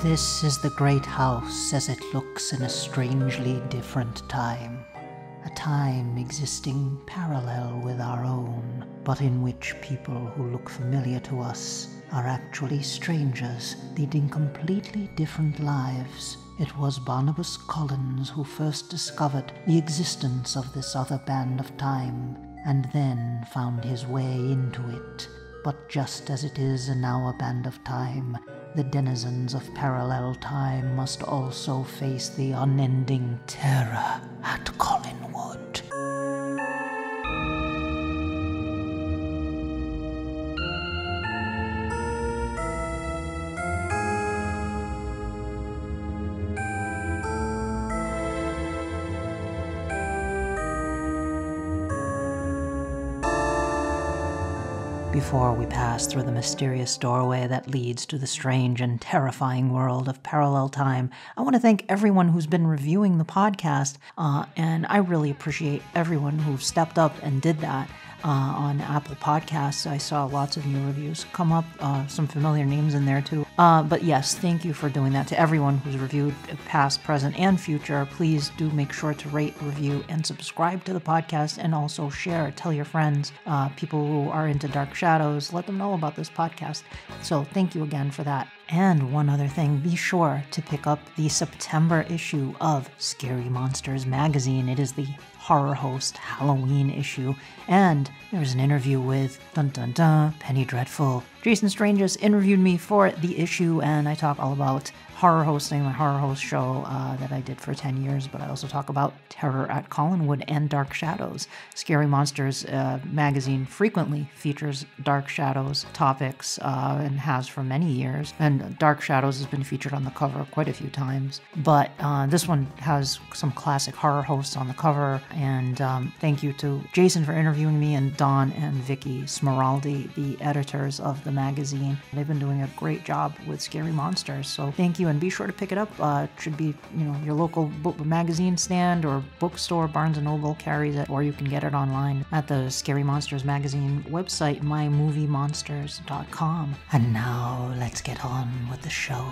This is the great house as it looks in a strangely different time. A time existing parallel with our own, but in which people who look familiar to us are actually strangers leading completely different lives. It was Barnabas Collins who first discovered the existence of this other band of time, and then found his way into it. But just as it is now a band of time, the denizens of parallel time must also face the unending terror at Collinwood. Before we pass through the mysterious doorway that leads to the strange and terrifying world of parallel time, I want to thank everyone who's been reviewing the podcast, and I really appreciate everyone who stepped up and did that. On Apple Podcasts, I saw lots of new reviews come up, some familiar names in there too. But yes, thank you for doing that. To everyone who's reviewed past, present, and future, please do make sure to rate, review, and subscribe to the podcast, and also share it. Tell your friends, people who are into Dark Shadows, let them know about this podcast. So thank you again for that. And one other thing, be sure to pick up the September issue of Scary Monsters magazine. It is the Horror Host Halloween issue, and there's an interview with Penny Dreadful. Jason Stranges interviewed me for the issue, and I talk all about horror hosting, my horror host show that I did for 10 years, but I also talk about terror at Collinwood and Dark Shadows. Scary Monsters magazine frequently features Dark Shadows topics and has for many years, and Dark Shadows has been featured on the cover quite a few times, but this one has some classic horror hosts on the cover, and thank you to Jason for interviewing me, and Don and Vicky Smeraldi, the editors of the magazine. They've been doing a great job with Scary Monsters, so thank you, and be sure to pick it up. It should be, your local book magazine stand or bookstore. Barnes & Noble carries it, or you can get it online at the Scary Monsters magazine website, mymoviemonsters.com. And now let's get on with the show.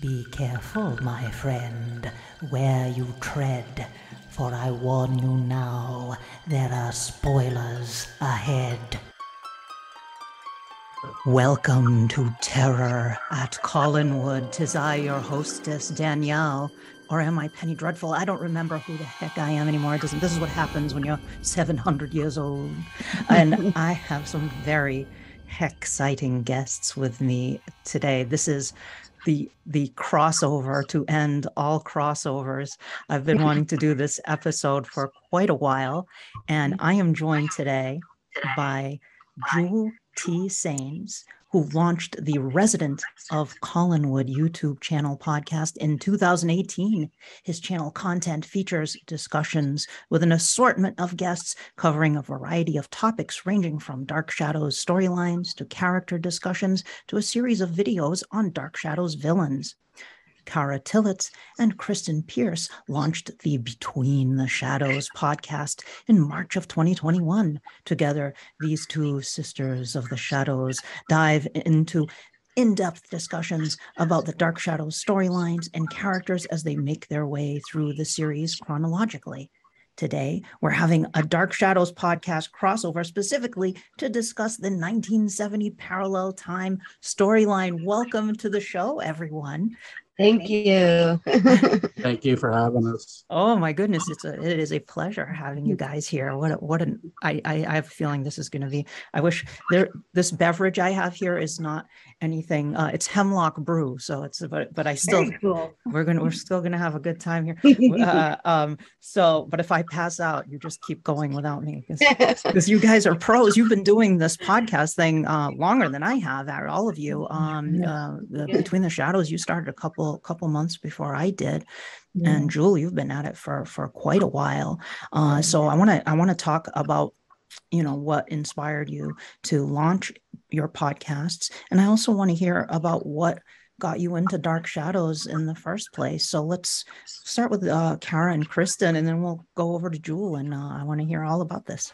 Be careful, my friend, where you tread, for I warn you now, there are spoilers ahead. Welcome to Terror at Collinwood. 'Tis I, your hostess, Danielle. Or am I Penny Dreadful? I don't remember who the heck I am anymore. This is what happens when you're 700 years old. And I have some very exciting guests with me today. This is the crossover to end all crossovers. I've been wanting to do this episode for quite a while, and I am joined today by Jule Saynes, who launched the Resident of Collinwood YouTube channel podcast in 2018. His channel content features discussions with an assortment of guests covering a variety of topics ranging from Dark Shadows storylines to character discussions to a series of videos on Dark Shadows villains. Cara Tillitz and Christen launched the Between the Shadows podcast in March of 2021. Together, these two sisters of the shadows dive into in-depth discussions about the Dark Shadows storylines and characters as they make their way through the series chronologically. Today, we're having a Dark Shadows podcast crossover specifically to discuss the 1970 parallel time storyline. Welcome to the show, everyone. Thank you. Thank you for having us. Oh my goodness, it is a pleasure having you guys here. I have a feeling this is going to be. I wish this beverage I have here is not anything. It's hemlock brew, so but I still cool. we're still gonna have a good time here. But if I pass out, you just keep going without me because you guys are pros. You've been doing this podcast thing longer than I have. All of you. Between the Shadows, you started a couple months before I did. Yeah. And Jule, you've been at it for quite a while. So I want to talk about, what inspired you to launch your podcasts. And I also want to hear about what got you into Dark Shadows in the first place. So let's start with Cara and Christen, and then we'll go over to Jule, and I want to hear all about this.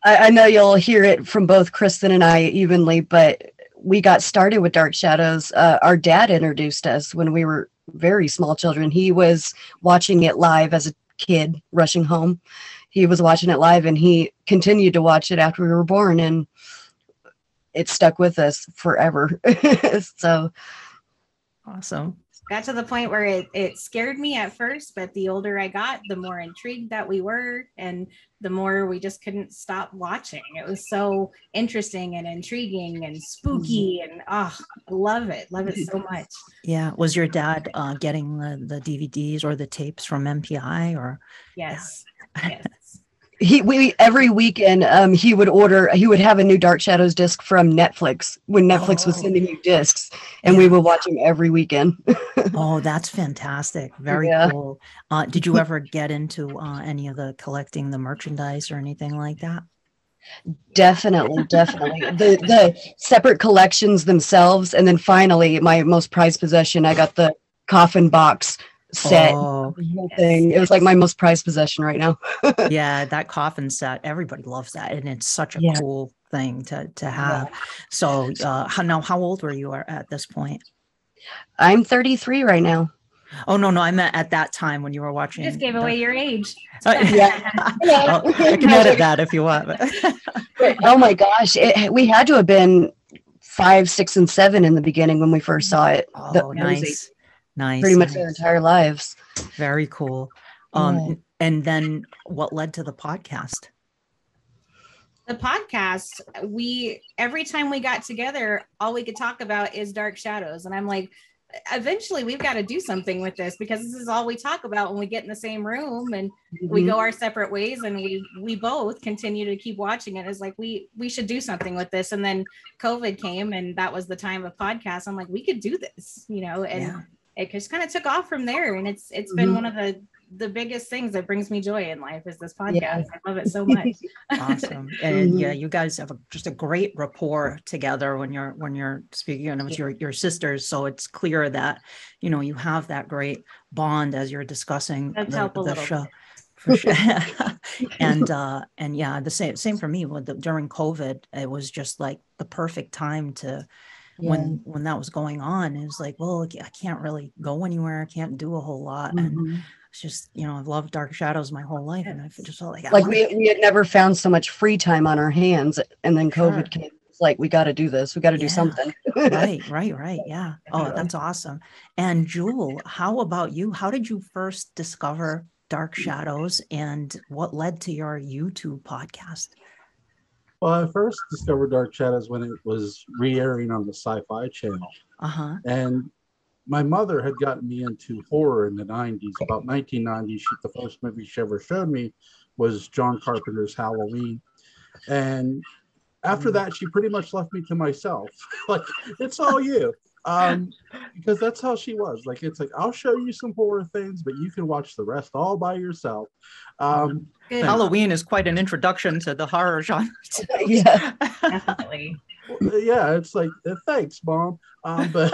I know you'll hear it from both Christen and I evenly, but we got started with Dark Shadows. Our dad introduced us when we were very small children. He was watching it live as a kid, rushing home. He was watching it live, and he continued to watch it after we were born, and it stuck with us forever. So awesome. Got to the point where it scared me at first, but the older I got, the more intrigued that we were, and the more we just couldn't stop watching. It was so interesting and intriguing and spooky, and I love it so much. Yeah. Was your dad getting the DVDs or the tapes from MPI or? Yes. Yeah. Yes. We every weekend he would have a new Dark Shadows disc from Netflix when Netflix was sending new discs, and we would watch him every weekend. Oh, that's fantastic. Very cool. Did you ever get into any of the collecting the merchandise or anything like that? Definitely. The separate collections themselves, and then finally my most prized possession, I got the coffin box set. Thing. It was like my most prized possession right now. Yeah, that coffin set, everybody loves that, and it's such a cool thing to have. So how old were you at this point? I'm 33 right now. Oh no, I meant at that time when you were watching. You just gave away your age. I can edit that if you want. Oh my gosh, we had to have been 5, 6, and 7 in the beginning when we first saw it. Oh, nice. Pretty much their entire lives. Very cool. And then what led to the podcast? The podcast, every time we got together, all we could talk about is Dark Shadows. And I'm like, eventually we've got to do something with this, because this is all we talk about when we get in the same room, and we go our separate ways, and we both continue to keep watching it. It's like we should do something with this. And then COVID came, and that was the time of podcasts. I'm like, we could do this, and it just kind of took off from there. And it's been one of the biggest things that brings me joy in life is this podcast. I love it so much. Awesome. And you guys have just a great rapport together when you're speaking, and with your sisters. So it's clear that, you have that great bond as you're discussing the show. For sure. and the same for me. During COVID, it was just like the perfect time to, when that was going on. It was like, well, I can't really go anywhere. I can't do a whole lot. And it's just, I've loved Dark Shadows my whole life. And I just felt like we had never found so much free time on our hands. And then COVID came. It's like, we got to do this. We got to do something. Right. Yeah. Oh, that's awesome. And Jule, how about you? How did you first discover Dark Shadows, and what led to your YouTube podcast? Well, I first discovered Dark Shadows when it was re-airing on the Sci-Fi Channel. And my mother had gotten me into horror in the 90s. About 1990, the first movie she ever showed me was John Carpenter's Halloween. And after that, she pretty much left me to myself. Like, it's all you. Because that's how she was. Like, it's like, I'll show you some horror things, but you can watch the rest all by yourself. Halloween is quite an introduction to the horror genre. Yeah, definitely. Yeah, it's like, thanks, Mom. But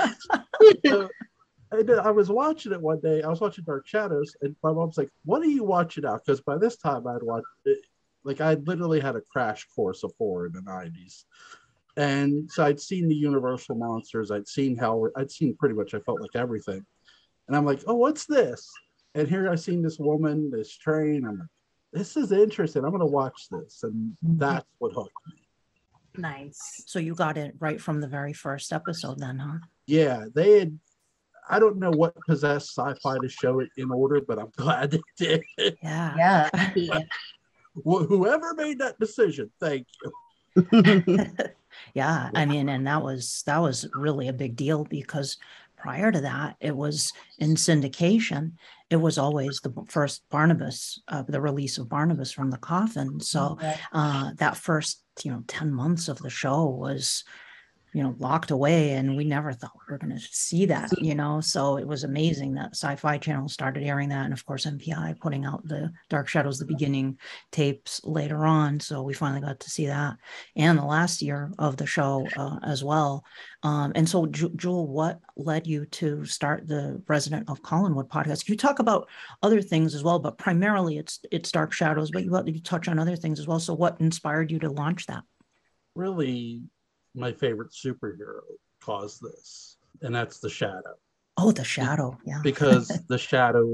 I was watching it one day. I was watching Dark Shadows, and my mom's like, what are you watching now? Because by this time, I'd watched it. Like, I literally had a crash course of horror in the 90s. And so I'd seen the Universal monsters. I'd seen pretty much, I felt like everything. And I'm like, oh, what's this? And here I seen this woman, this train. I'm like, this is interesting. I'm going to watch this. And that's what hooked me. Nice. So you got it right from the very first episode then, huh? Yeah, I don't know what possessed Sci-Fi to show it in order, but I'm glad they did. Yeah. Whoever made that decision, thank you. Yeah, I mean, and that was really a big deal, because prior to that, it was in syndication. It was always the first Barnabas, the release of Barnabas from the coffin. So that first, 10 months of the show was locked away, and we never thought we were going to see that, so it was amazing that Sci-Fi Channel started airing that, and of course MPI putting out the Dark Shadows, the beginning tapes later on, so we finally got to see that, and the last year of the show as well. And so Jule, what led you to start the Resident of Collinwood podcast? You talk about other things as well, but primarily it's Dark Shadows, but you touch on other things as well, so what inspired you to launch that? Really, my favorite superhero caused this, and that's the Shadow. Oh, the Shadow, yeah. Because the Shadow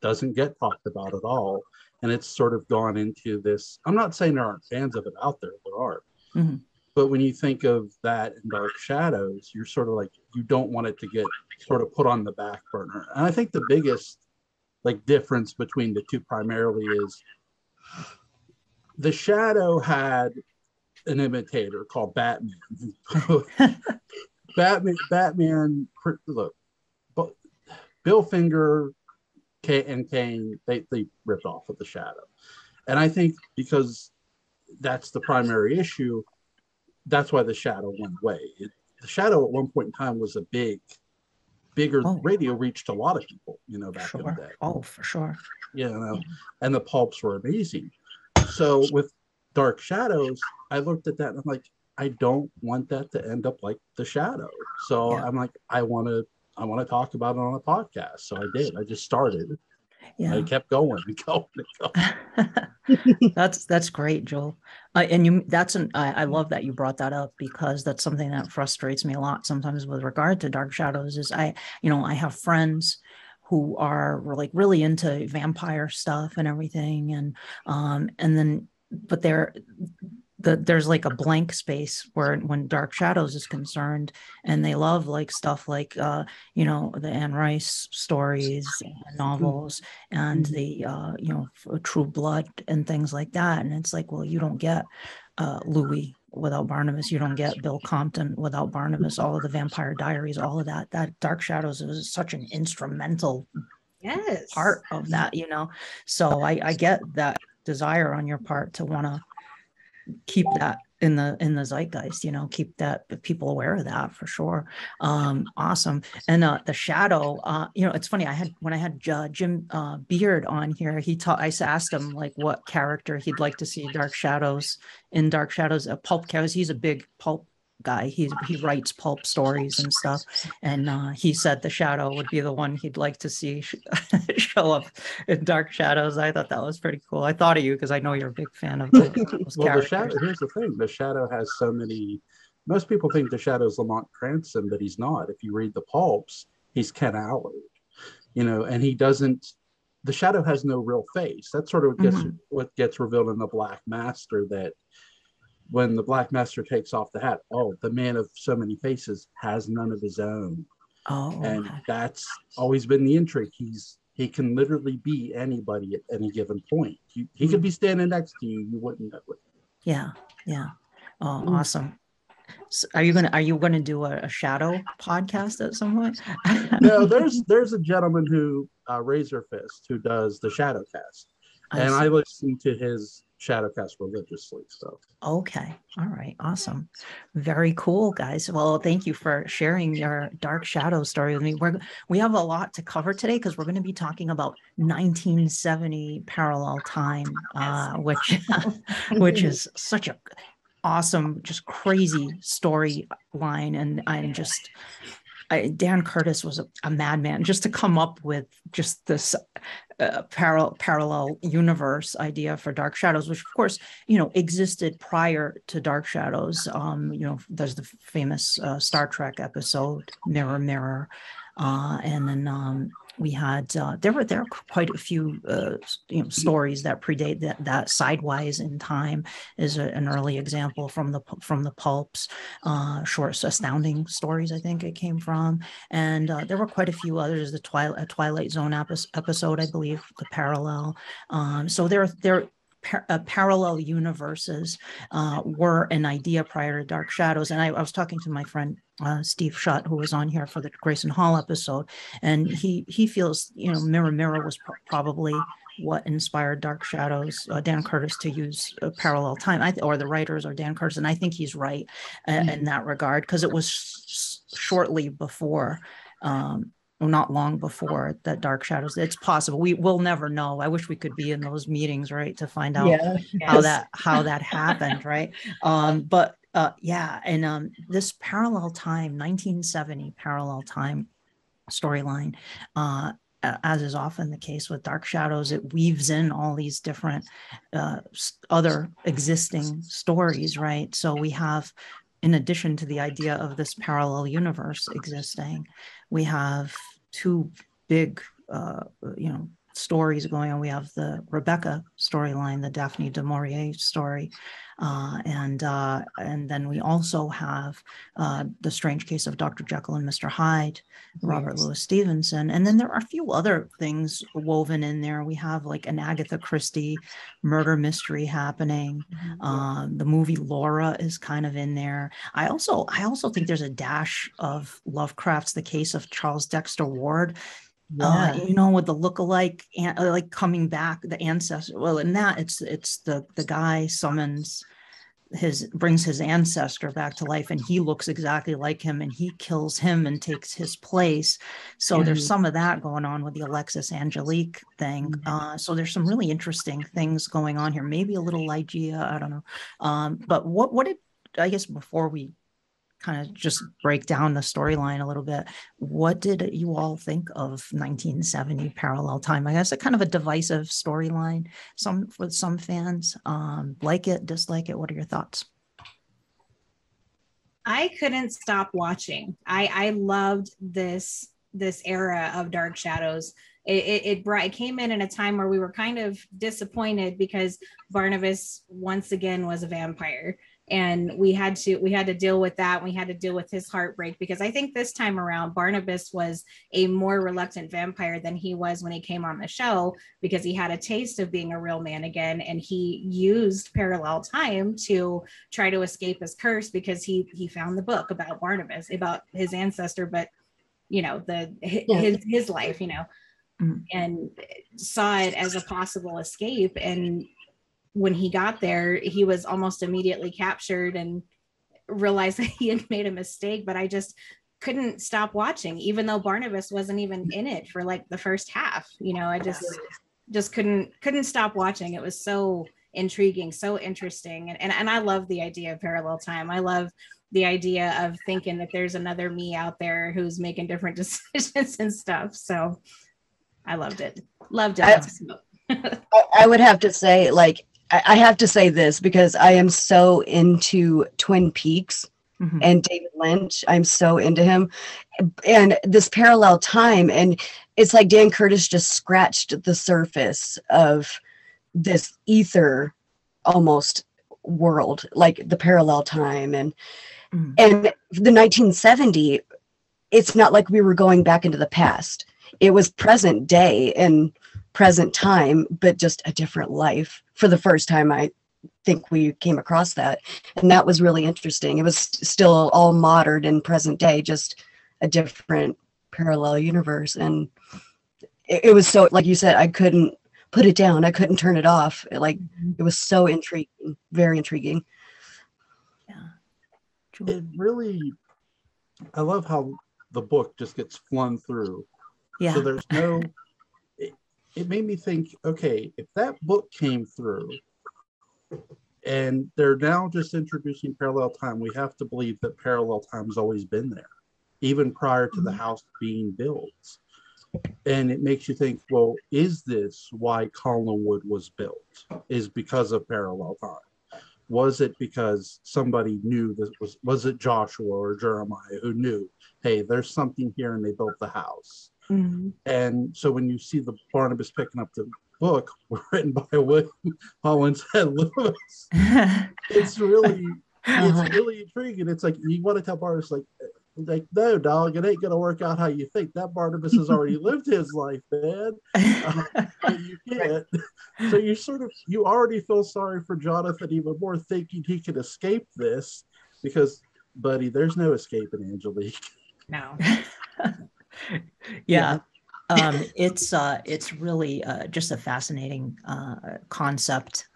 doesn't get talked about at all, and it's sort of gone into this. I'm not saying there aren't fans of it out there. There are. Mm-hmm. But when you think of that in Dark Shadows, you're sort of like, you don't want it to get sort of put on the back burner. And I think the biggest difference between the two primarily is the Shadow had an imitator called Batman. Batman, look, Bill Finger and Kane, they ripped off of the Shadow. And I think because that's the primary issue, that's why the Shadow went away. The Shadow at one point in time was a bigger radio, reached a lot of people, back in the day. Oh, for sure. And the pulps were amazing. So with Dark Shadows, I looked at that and I'm like, I don't want that to end up like the Shadow. So I'm like, I want to talk about it on a podcast. So I did. I just started. Yeah. I kept going and going and going. That's great, Joel. And I love that you brought that up, because that's something that frustrates me a lot sometimes with regard to Dark Shadows. Is I have friends who are really into vampire stuff and everything, and then but there's like a blank space when Dark Shadows is concerned, and they love stuff like the Anne Rice stories and novels and the True Blood and things like that. And it's like, well, you don't get Louis without Barnabas, you don't get Bill Compton without Barnabas, all of the Vampire Diaries, all of that Dark Shadows is such an instrumental part of that, so I get that desire on your part to want to keep that in the zeitgeist, keep that people aware of that, for sure. Awesome. And the Shadow, it's funny, when I had Jim Beard on here, I asked him what character he'd like to see Dark Shadows, pulp characters. He's a big pulp guy. He writes pulp stories and stuff, and he said the Shadow would be the one he'd like to see show up in Dark Shadows. I thought that was pretty cool. I thought of you because I know you're a big fan of those characters. The Shadow, here's the thing, the Shadow has so many. Most people think the Shadow's Lamont Cranston, but he's not. If you read the pulps, he's Ken Allard, and he doesn't. The Shadow has no real face. That's sort of what gets revealed in the Black Master, that when the Black Master takes off the hat, the man of so many faces has none of his own. And that's always been the intrigue. He can literally be anybody at any given point. He could be standing next to you. You wouldn't know it. Yeah. Oh, awesome. So are you gonna do a Shadow podcast at some point? No, there's a gentleman who Razor Fist, who does the Shadow Cast, and I listen to his Shadowcast religiously. So okay, all right, awesome, very cool, guys. Well, thank you for sharing your Dark Shadow story with me. We have a lot to cover today, because we're going to be talking about 1970 parallel time, which is such a awesome, just crazy storyline, and Dan Curtis was a madman just to come up with just this parallel universe idea for Dark Shadows, which of course, existed prior to Dark Shadows. There's the famous Star Trek episode, Mirror, Mirror. And then we had there were quite a few stories that predate that. Sidewise in Time is an early example from the pulps, short Astounding Stories, I think it came from, and there were quite a few others. The Twilight Zone episode, I believe, the Parallel. So there parallel universes were an idea prior to Dark Shadows. And I was talking to my friend Steve Schutt, who was on here for the Grayson Hall episode, and he feels Mirror Mirror was probably what inspired Dark Shadows, Dan Curtis, to use parallel time, or the writers, or Dan Curtis, and I think he's right in that regard, because it was shortly before, not long before, that Dark Shadows. It's possible, we'll never know. I wish we could be in those meetings, right, to find out how that happened, right? But this parallel time, 1970 parallel time storyline, as is often the case with Dark Shadows, it weaves in all these different other existing stories, right? So we have, in addition to the idea of this parallel universe existing, we have two big stories going on. We have the Rebecca storyline, the Daphne du Maurier story, and then we also have the Strange Case of Dr. Jekyll and Mr. Hyde, Robert Louis Stevenson, and then there are a few other things woven in there. We have like an Agatha Christie murder mystery happening. The movie Laura is kind of in there. I also think there's a dash of Lovecraft's The Case of Charles Dexter Ward. With the lookalike, like coming back, the ancestor. Well, in that, it's the guy brings his ancestor back to life, and he looks exactly like him, and he kills him and takes his place. So there's some of that going on with the Alexis Angelique thing. So there's some really interesting things going on here. Maybe a little Ligeia, I don't know. But what did, I guess, before we kind of just break down the storyline a little bit, what did you all think of 1970 parallel time? I guess a kind of a divisive storyline, for some fans, like it, dislike it. What are your thoughts? I couldn't stop watching. I loved this era of Dark Shadows. It came in a time where we were kind of disappointed because Barnabas once again was a vampire. And we had to deal with that. We had to deal with his heartbreak, because I think this time around, Barnabas was a more reluctant vampire than he was when he came on the show, because he had a taste of being a real man again. And he used parallel time to try to escape his curse, because he found the book about Barnabas, about his ancestor, but his life, and saw it as a possible escape. And when he got there, he was almost immediately captured and realized that he had made a mistake. But I just couldn't stop watching, even though Barnabas wasn't even in it for like the first half. I just couldn't stop watching. It was so intriguing, so interesting. And I love the idea of parallel time. I love the idea of thinking that there's another me out there who's making different decisions and stuff. So I loved it. I would have to say, like, I have to say this because I am so into Twin Peaks and David Lynch. I'm so into him. And this parallel time, and it's like Dan Curtis just scratched the surface of this ether almost world, like the parallel time. And the 1970, it's not like we were going back into the past. It was present day and present time, but just a different life. For the first time, I think we came across that. And that was really interesting. It was still all modern and present day, just a different parallel universe. And it was so, like you said, I couldn't put it down. I couldn't turn it off. It was so intriguing, very intriguing. Yeah. It really, I love how the book just gets flung through. Yeah. So there's no, it made me think, okay, if that book came through and they're now just introducing parallel time, we have to believe that parallel time has always been there, even prior to the house being built. And it makes you think, well, is this why Collinwood was built? Is because of parallel time? Was it because somebody knew this was it Joshua or Jeremiah who knew, hey, there's something here, and they built the house? And so when you see the Barnabas picking up the book written by William Hollinshead Lewis, it's really intriguing. It's like you want to tell Barnabas, like, no, dog, it ain't gonna work out how you think. That Barnabas has already lived his life, man. You can't. So you already feel sorry for Jonathan even more, thinking he can escape this, because, buddy, there's no escaping Angelique. No. Yeah. It's really just a fascinating concept.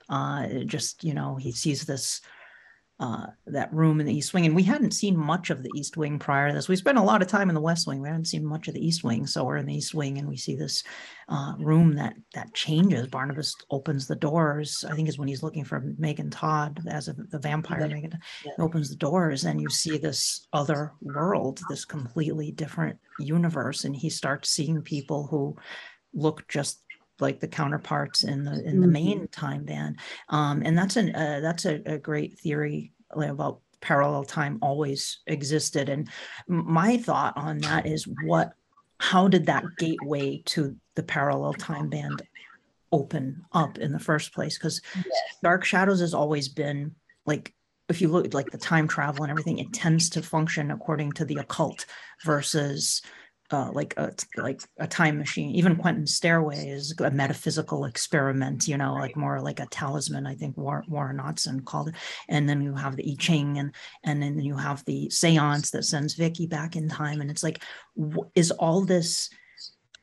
Just, you know, he sees this that room in the East Wing, and we hadn't seen much of the East Wing prior to this. We spent a lot of time in the West Wing. We hadn't seen much of the East Wing, so we're in the East Wing, and we see this room that changes. Barnabas opens the doors. I think is when he's looking for Megan Todd as the vampire. Megan opens the doors, and you see this other world, this completely different universe, and he starts seeing people who look just like the counterparts in the main time band, and that's a great theory about parallel time always existed. And my thought on that is how did that gateway to the parallel time band open up in the first place? Because Dark Shadows has always been like, if you look at like the time travel and everything, it tends to function according to the occult versus like a time machine. Even Quentin's Stairway is a metaphysical experiment, you know, like more like a talisman, I think Warren Otzen called it. And then you have the I Ching, and then you have the seance that sends Vicky back in time. And it's like, is all this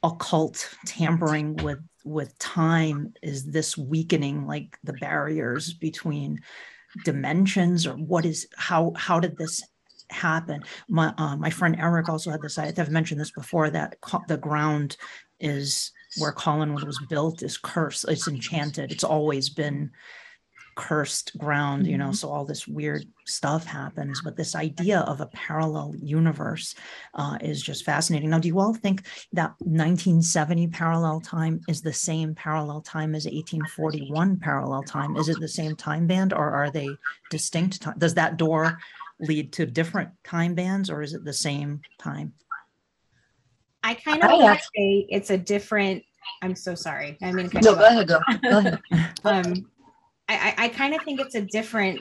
occult tampering with time, is this weakening like the barriers between dimensions, or how did this happen? My friend Eric also had this, I've mentioned this before, that the ground is where Collinwood was built is cursed. It's enchanted. It's always been cursed ground, you know, so all this weird stuff happens. But this idea of a parallel universe is just fascinating. Now, do you all think that 1970 parallel time is the same parallel time as 1841 parallel time? Is it the same time band, or are they distinct? Does that door lead to different time bands, or is it the same time? I kind of want to say it's a different. I'm so sorry. I mean, no, go ahead. Go ahead. I kind of think it's a different.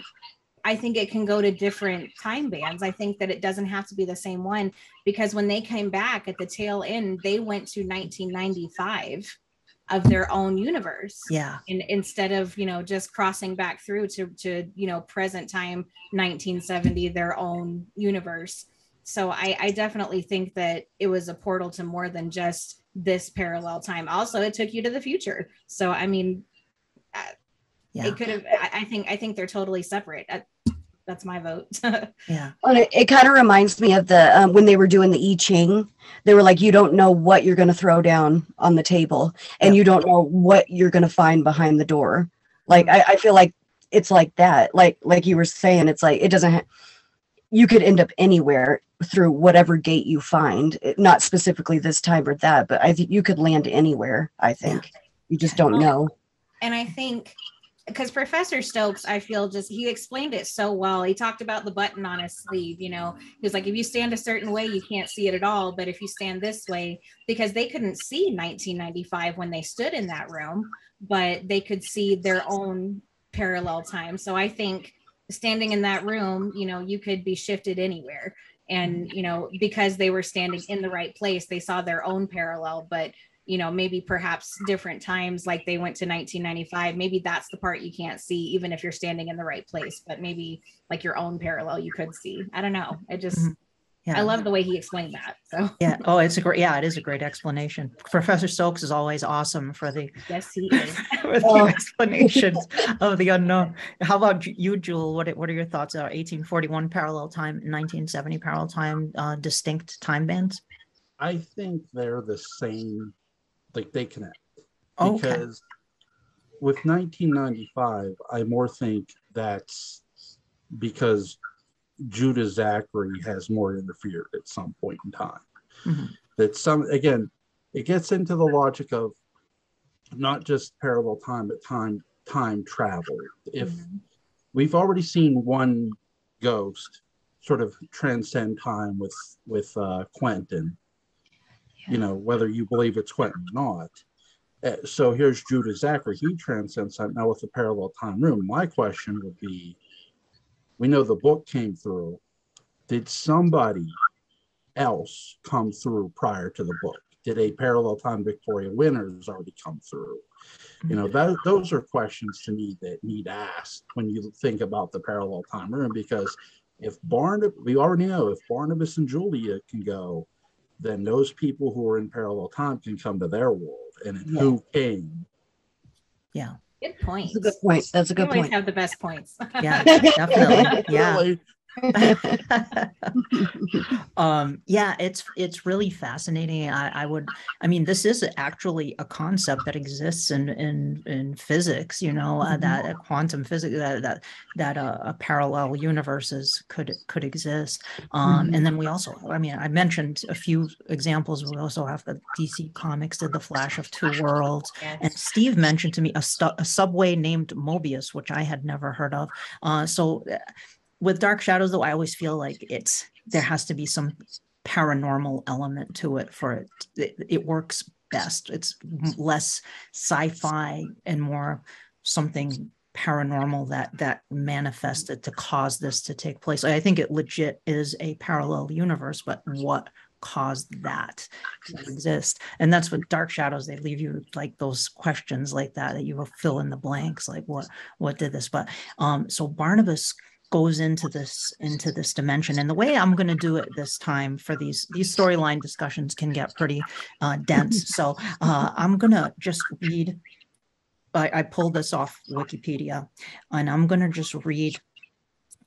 I think it can go to different time bands. I think that it doesn't have to be the same one, because when they came back at the tail end, they went to 1995 of their own universe. Yeah. And instead of, you know, just crossing back through to, you know, present time, 1970, their own universe. So I definitely think that it was a portal to more than just this parallel time. Also, it took you to the future. So, I mean, it could have, I think they're totally separate. That's my vote. Yeah. It kind of reminds me of the when they were doing the I Ching. They were like, you don't know what you're going to throw down on the table, and you don't know what you're going to find behind the door. Like I feel like it's like that. Like you were saying, it's like it doesn't. You could end up anywhere through whatever gate you find. Not specifically this time or that, but I think you could land anywhere. I think you just don't know. And I think, because Professor Stokes, I feel he explained it so well. He talked about the button on his sleeve, you know, he was like, if you stand a certain way, you can't see it at all. But if you stand this way, because they couldn't see 1995 when they stood in that room, but they could see their own parallel time. So I think standing in that room, you know, you could be shifted anywhere. And, you know, because they were standing in the right place, they saw their own parallel, but you know, maybe perhaps different times, like they went to 1995, maybe that's the part you can't see, even if you're standing in the right place, but maybe like your own parallel you could see. I don't know. It just, I love the way he explained that. So yeah. Oh, it is a great explanation. Professor Stokes is always awesome for the yes, he is. with the explanations of the unknown. How about you, Jule? What are your thoughts on 1841 parallel time, 1970 parallel time, distinct time bands? I think they're the same. Like they connect, because with 1995, I more think that's because Judah Zachary has more interfered at some point in time. That again, it gets into the logic of not just parallel time, but time travel. If we've already seen one ghost sort of transcend time with Quentin. You know, whether you believe it's Quentin or not. So here's Judah Zachary. He transcends time now with the parallel time room. My question would be, we know the book came through. Did somebody else come through prior to the book? Did a parallel time Victoria Winters already come through? You know, those are questions to me that need asked when you think about the parallel time room, because if we already know if Barnabas and Julia can go, then those people who are in parallel time can come to their world, and Yeah. who came. Yeah. Good point. That's a good point. That's a You good always point. have the best points. Yeah, definitely. Yeah. Really? Yeah, it's really fascinating. I mean, this is actually a concept that exists in physics, you know, that quantum physics, that parallel universes could exist. And then we also, I mean, I mentioned a few examples. We also have the DC Comics did the Flash of Two Worlds, and Steve mentioned to me a subway named Mobius, which I had never heard of. So with Dark Shadows, though, I always feel like there has to be some paranormal element to it for it works best. It's less sci-fi and more something paranormal that manifested to cause this to take place. I think it legit is a parallel universe, but what caused that to exist? And that's what Dark Shadows, they leave you like those questions like that you will fill in the blanks, like what did this? But so Barnabas goes into this dimension, and the way I'm going to do it this time for these storyline discussions can get pretty dense. So I'm going to just read. I pulled this off Wikipedia, and I'm going to just read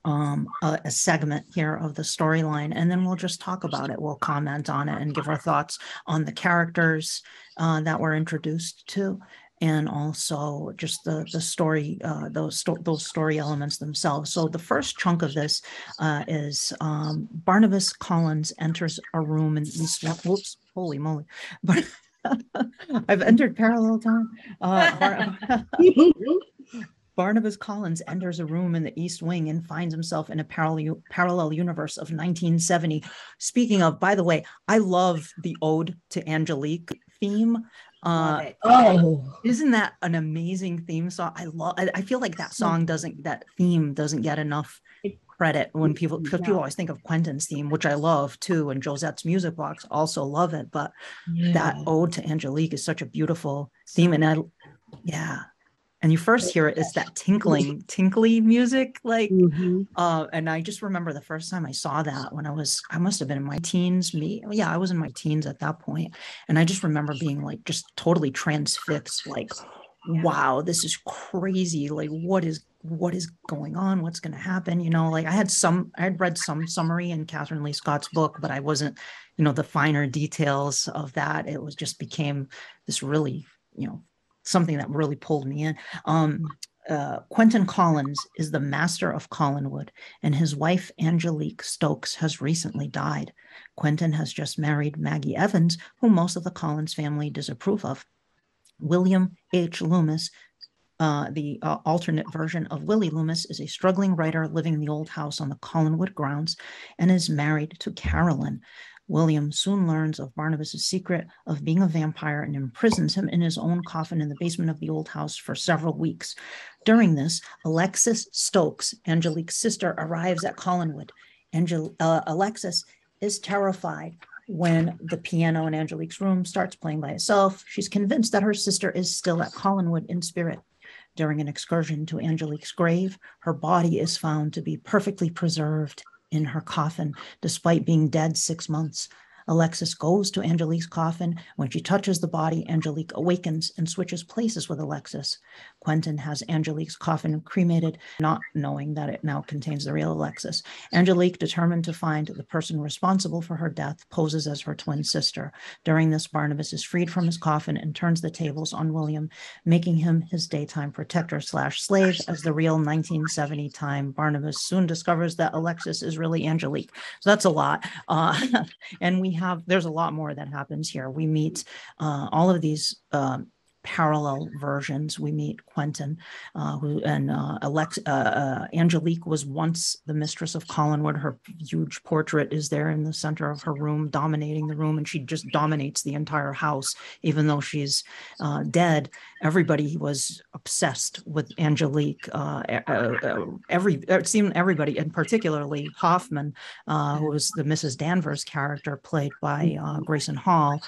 a segment here of the storyline, and then we'll just talk about it. We'll comment on it and give our thoughts on the characters that we're introduced to, and also just the story, those story elements themselves. So the first chunk of this is Barnabas Collins enters a room in East. Whoops! Holy moly! But I've entered parallel time. Barnabas Collins enters a room in the East Wing and finds himself in a parallel universe of 1970. Speaking of, by the way, I love the Ode to Angelique theme. Isn't that an amazing theme song? I feel like that theme doesn't get enough credit when people always think of Quentin's theme, which I love too, and Josette's Music Box also love it. But that Ode to Angelique is such a beautiful theme, and and you first hear it, it's that tinkly music, like, and I just remember the first time I saw that when I must have been in my teens. I was in my teens at that point, and I just remember being like just totally transfixed, like, wow, this is crazy. Like, what is going on? What's going to happen? You know, like I had read some summary in Catherine Lee Scott's book, but I wasn't, you know, the finer details of that. It was just became this really, you know, something that really pulled me in. Quentin Collins is the master of Collinwood, and his wife, Angelique Stokes, has recently died. Quentin has just married Maggie Evans, whom most of the Collins family disapprove of. William H. Loomis, the alternate version of Willie Loomis, is a struggling writer living in the old house on the Collinwood grounds and is married to Carolyn. William soon learns of Barnabas's secret of being a vampire and imprisons him in his own coffin in the basement of the old house for several weeks. During this, Alexis Stokes, Angelique's sister, arrives at Collinwood. Alexis is terrified when the piano in Angelique's room starts playing by itself. She's convinced that her sister is still at Collinwood in spirit. During an excursion to Angelique's grave, her body is found to be perfectly preserved in her coffin, despite being dead 6 months. Alexis goes to Angelique's coffin. When she touches the body, Angelique awakens and switches places with Alexis. Quentin has Angelique's coffin cremated, not knowing that it now contains the real Alexis. Angelique, determined to find the person responsible for her death, poses as her twin sister. During this, Barnabas is freed from his coffin and turns the tables on William, making him his daytime protector / slave. As the real 1970 time, Barnabas soon discovers that Alexis is really Angelique. So that's a lot. And there's a lot more that happens here. We meet all of these parallel versions. We meet Quentin, Angelique was once the mistress of Collinwood. Her huge portrait is there in the center of her room, dominating the room, and she just dominates the entire house. Even though she's dead, everybody was obsessed with Angelique. It seemed everybody, and particularly Hoffman, who was the Mrs. Danvers character played by Grayson Hall,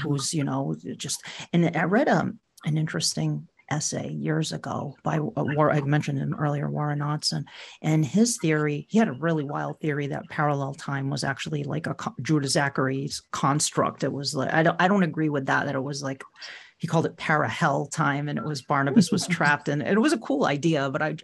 who's, you know, just, and I read an interesting essay years ago by I mentioned him earlier, Warren Ottson, and his theory, he had a really wild theory that parallel time was actually like a Judah Zachary's construct. It was like, I don't agree with that it was like, he called it para-hell time, and it was Barnabas was trapped, and it was a cool idea, but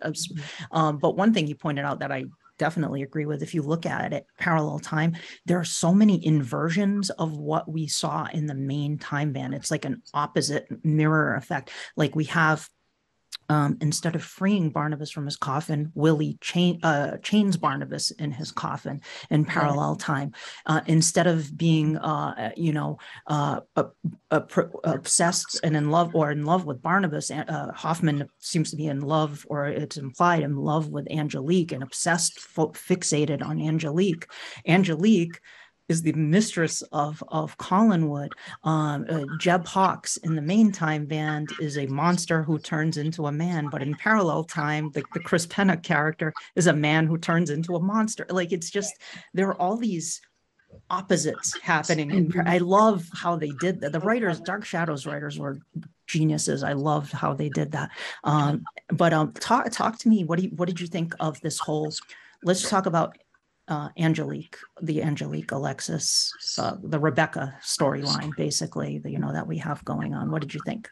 but one thing he pointed out that I definitely agree with, if you look at it, parallel time, there are so many inversions of what we saw in the main time band. It's like an opposite mirror effect. Like we have, instead of freeing Barnabas from his coffin, Willie chains Barnabas in his coffin in parallel time. Instead of being, obsessed and in love with Barnabas, Hoffman seems to be in love, or it's implied, in love with Angelique, and obsessed, fixated on Angelique. Angelique is the mistress of Collinwood. Jeb Hawks in the main time band is a monster who turns into a man, but in parallel time, the Chris Penna character is a man who turns into a monster. Like, it's just, there are all these opposites happening. And I love how they did that. The writers, Dark Shadows writers, were geniuses. I loved how they did that. Talk to me. What did you think of this whole? Let's talk about Angelique, the Angelique Alexis, the Rebecca storyline, basically, that we have going on. What did you think?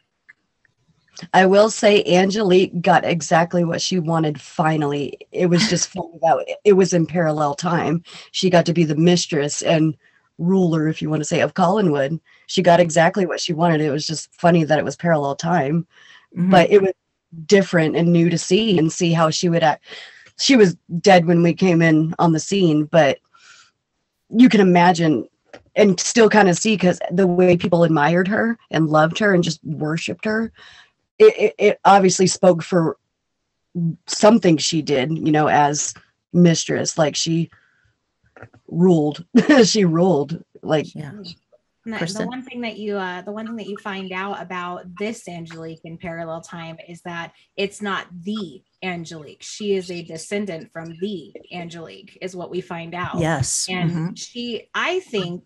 I will say Angelique got exactly what she wanted finally. It was just funny that it was in parallel time. She got to be the mistress and ruler, if you want to say, of Collinwood. She got exactly what she wanted. It was just funny that it was parallel time, but it was different and new to see how she would act. She was dead when we came in on the scene, but you can imagine and still kind of see, because the way people admired her and loved her and just worshiped her, it obviously spoke for something she did, as mistress. Like, she ruled. She ruled. Like, yeah. The one thing that you find out about this Angelique in parallel time is that it's not the Angelique. She is a descendant from the Angelique, is what we find out. Yes. And I think,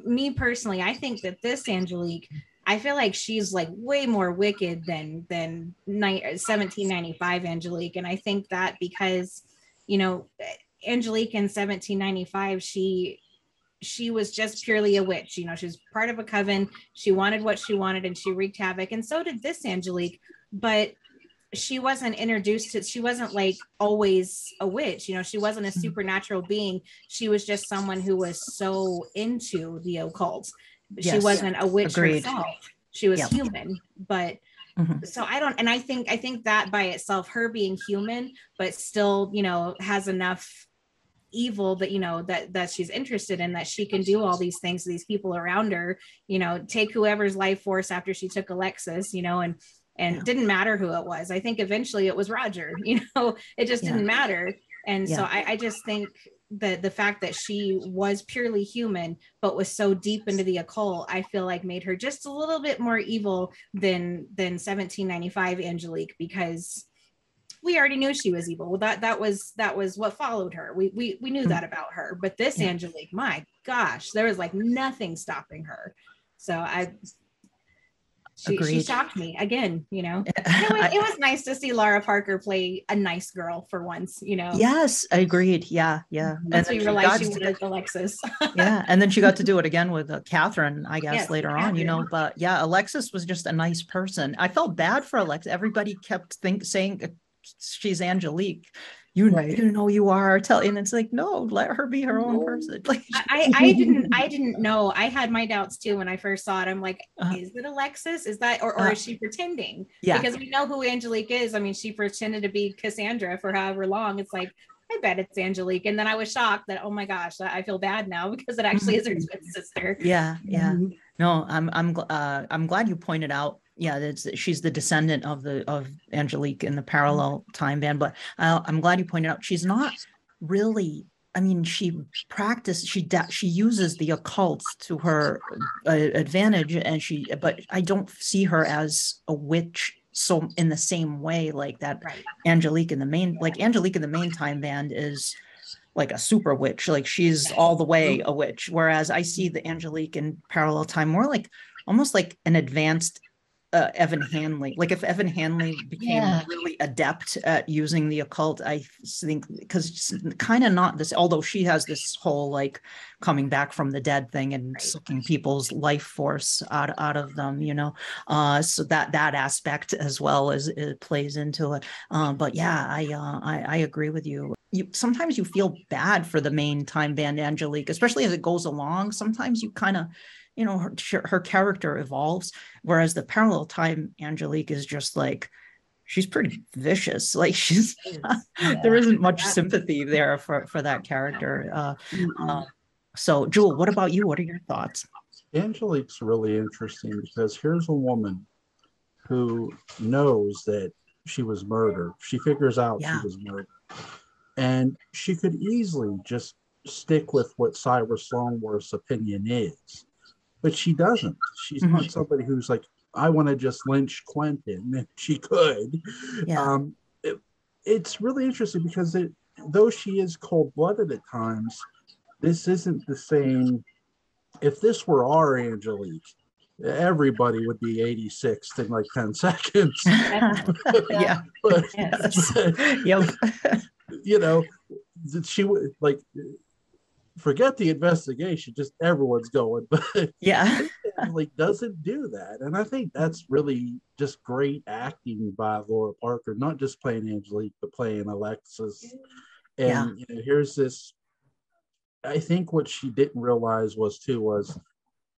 me personally, I think that this Angelique, I feel like she's like way more wicked than 1795 Angelique. And I think that because, Angelique in 1795, she was just purely a witch. She was part of a coven. She wanted what she wanted, and she wreaked havoc. And so did this Angelique, but she wasn't introduced to, she wasn't like always a witch. She wasn't a supernatural being. She was just someone who was so into the occult. Yes. She wasn't a witch herself. She was human, but so I think that by itself, her being human, but still, has enough evil that that she's interested in, that she can do all these things to these people around her, take whoever's life force after she took Alexis, and it didn't matter who it was. I think eventually it was Roger, it just didn't matter. And so I just think that the fact that she was purely human, but was so deep into the occult, I feel like made her just a little bit more evil than 1795 Angelique, because we already knew she was evil. Well, that was what followed her. We knew that about her. But this Angelique, my gosh, there was like nothing stopping her. So she shocked me again. It was nice to see Lara Parker play a nice girl for once. Yes, I agreed. Yeah. Once we realized she was Alexis. Yeah, and then she got to do it again with Catherine, I guess, later Catherine. On. But yeah, Alexis was just a nice person. I felt bad for Alexis. Everybody kept saying she's Angelique. You know you are, and it's like, no, let her be her own person. Like, I didn't know. I had my doubts too when I first saw it. I'm like, is it Alexis? Is that or is she pretending? Yeah, because we know who Angelique is. I mean, she pretended to be Cassandra for however long. It's like, I bet it's Angelique. And then I was shocked that, oh my gosh, I feel bad now because it actually is her twin sister. Yeah. No, I'm glad you pointed out. Yeah, she's the descendant of Angelique in the parallel time band. But I'm glad you pointed out she's not really. I mean, she uses the occult to her advantage, but I don't see her as a witch. So in the same way, like that, Angelique in the main time band is like a super witch. Like, she's all the way a witch. Whereas I see the Angelique in parallel time more like almost like an advanced Evan Hanley. Like if Evan Hanley became really adept at using the occult, I think, because kind of not this, although she has this whole like coming back from the dead thing and sucking people's life force out of them, you know. So that aspect as well as it plays into it. But yeah, I agree with you. Sometimes you feel bad for the main time band Angelique, especially as it goes along. Sometimes you kind of, you know, her character evolves, whereas the parallel time Angelique is just like, she's pretty vicious. Like she's there isn't much sympathy there for that character. So Jule, what about you? What are your thoughts? Angelique's really interesting because here's a woman who knows that she was murdered. She figures out she was murdered. And she could easily just stick with what Cyrus Longworth's opinion is. But she doesn't. She's not somebody who's like, I want to just lynch Quentin. She could. Yeah. It's really interesting because though she is cold-blooded at times, this isn't the same. If this were our Angelique, everybody would be 86th in like 10 seconds. Yeah. But, yep. You know, she would like forget the investigation, just everyone's going. But like doesn't do that. And I think that's really just great acting by Laura Parker, not just playing Angelique, but playing Alexis. And you know, here's this. I think what she didn't realize was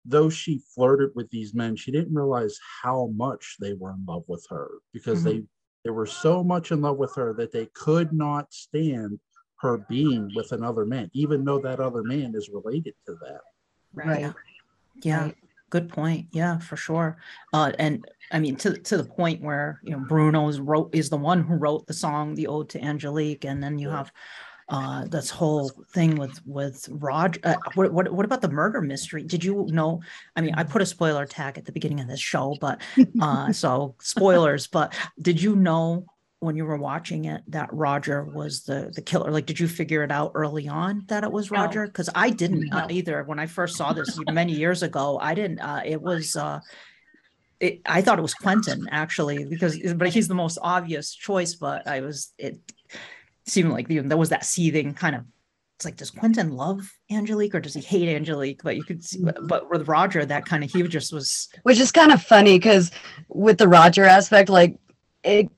though she flirted with these men, she didn't realize how much they were in love with her, because they were so much in love with her that they could not stand her being with another man, even though that other man is related to them. Right. Yeah. Right. Good point. Yeah, for sure. And I mean, to the point where, you know, Bruno is the one who wrote the song, the Ode to Angelique. And then you have this whole thing with Roger. What about the murder mystery? Did you know? I mean, I put a spoiler tag at the beginning of this show, but so spoilers. But did you know when you were watching it that Roger was the killer? Like, did you figure it out early on that it was Roger? Because I didn't either. When I first saw this many years ago, I didn't. It was. I thought it was Quentin actually, but he's the most obvious choice. But it seemed like there was that seething kind of, it's like, does Quentin love Angelique or does he hate Angelique? But you could see, but with Roger, that kind of, he just was. Which is kind of funny because with the Roger aspect, like in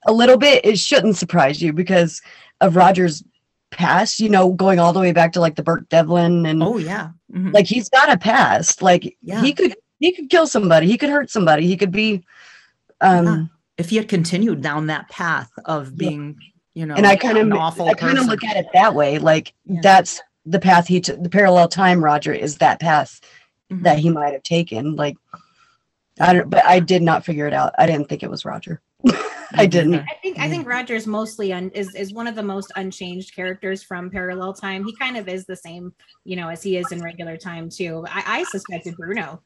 a little bit, it shouldn't surprise you because of Roger's past, you know, going all the way back to like the Burke Devlin and like he's got a past. Like he could kill somebody, he could hurt somebody, he could be if he had continued down that path of being you know, and I kind of look at it that way. Like that's the path he took. The parallel time Roger is that path that he might have taken. Like but I did not figure it out. I didn't think it was Roger. I didn't. I think Roger's mostly is one of the most unchanged characters from parallel time. He kind of is the same, you know, as he is in regular time too. I suspected Bruno.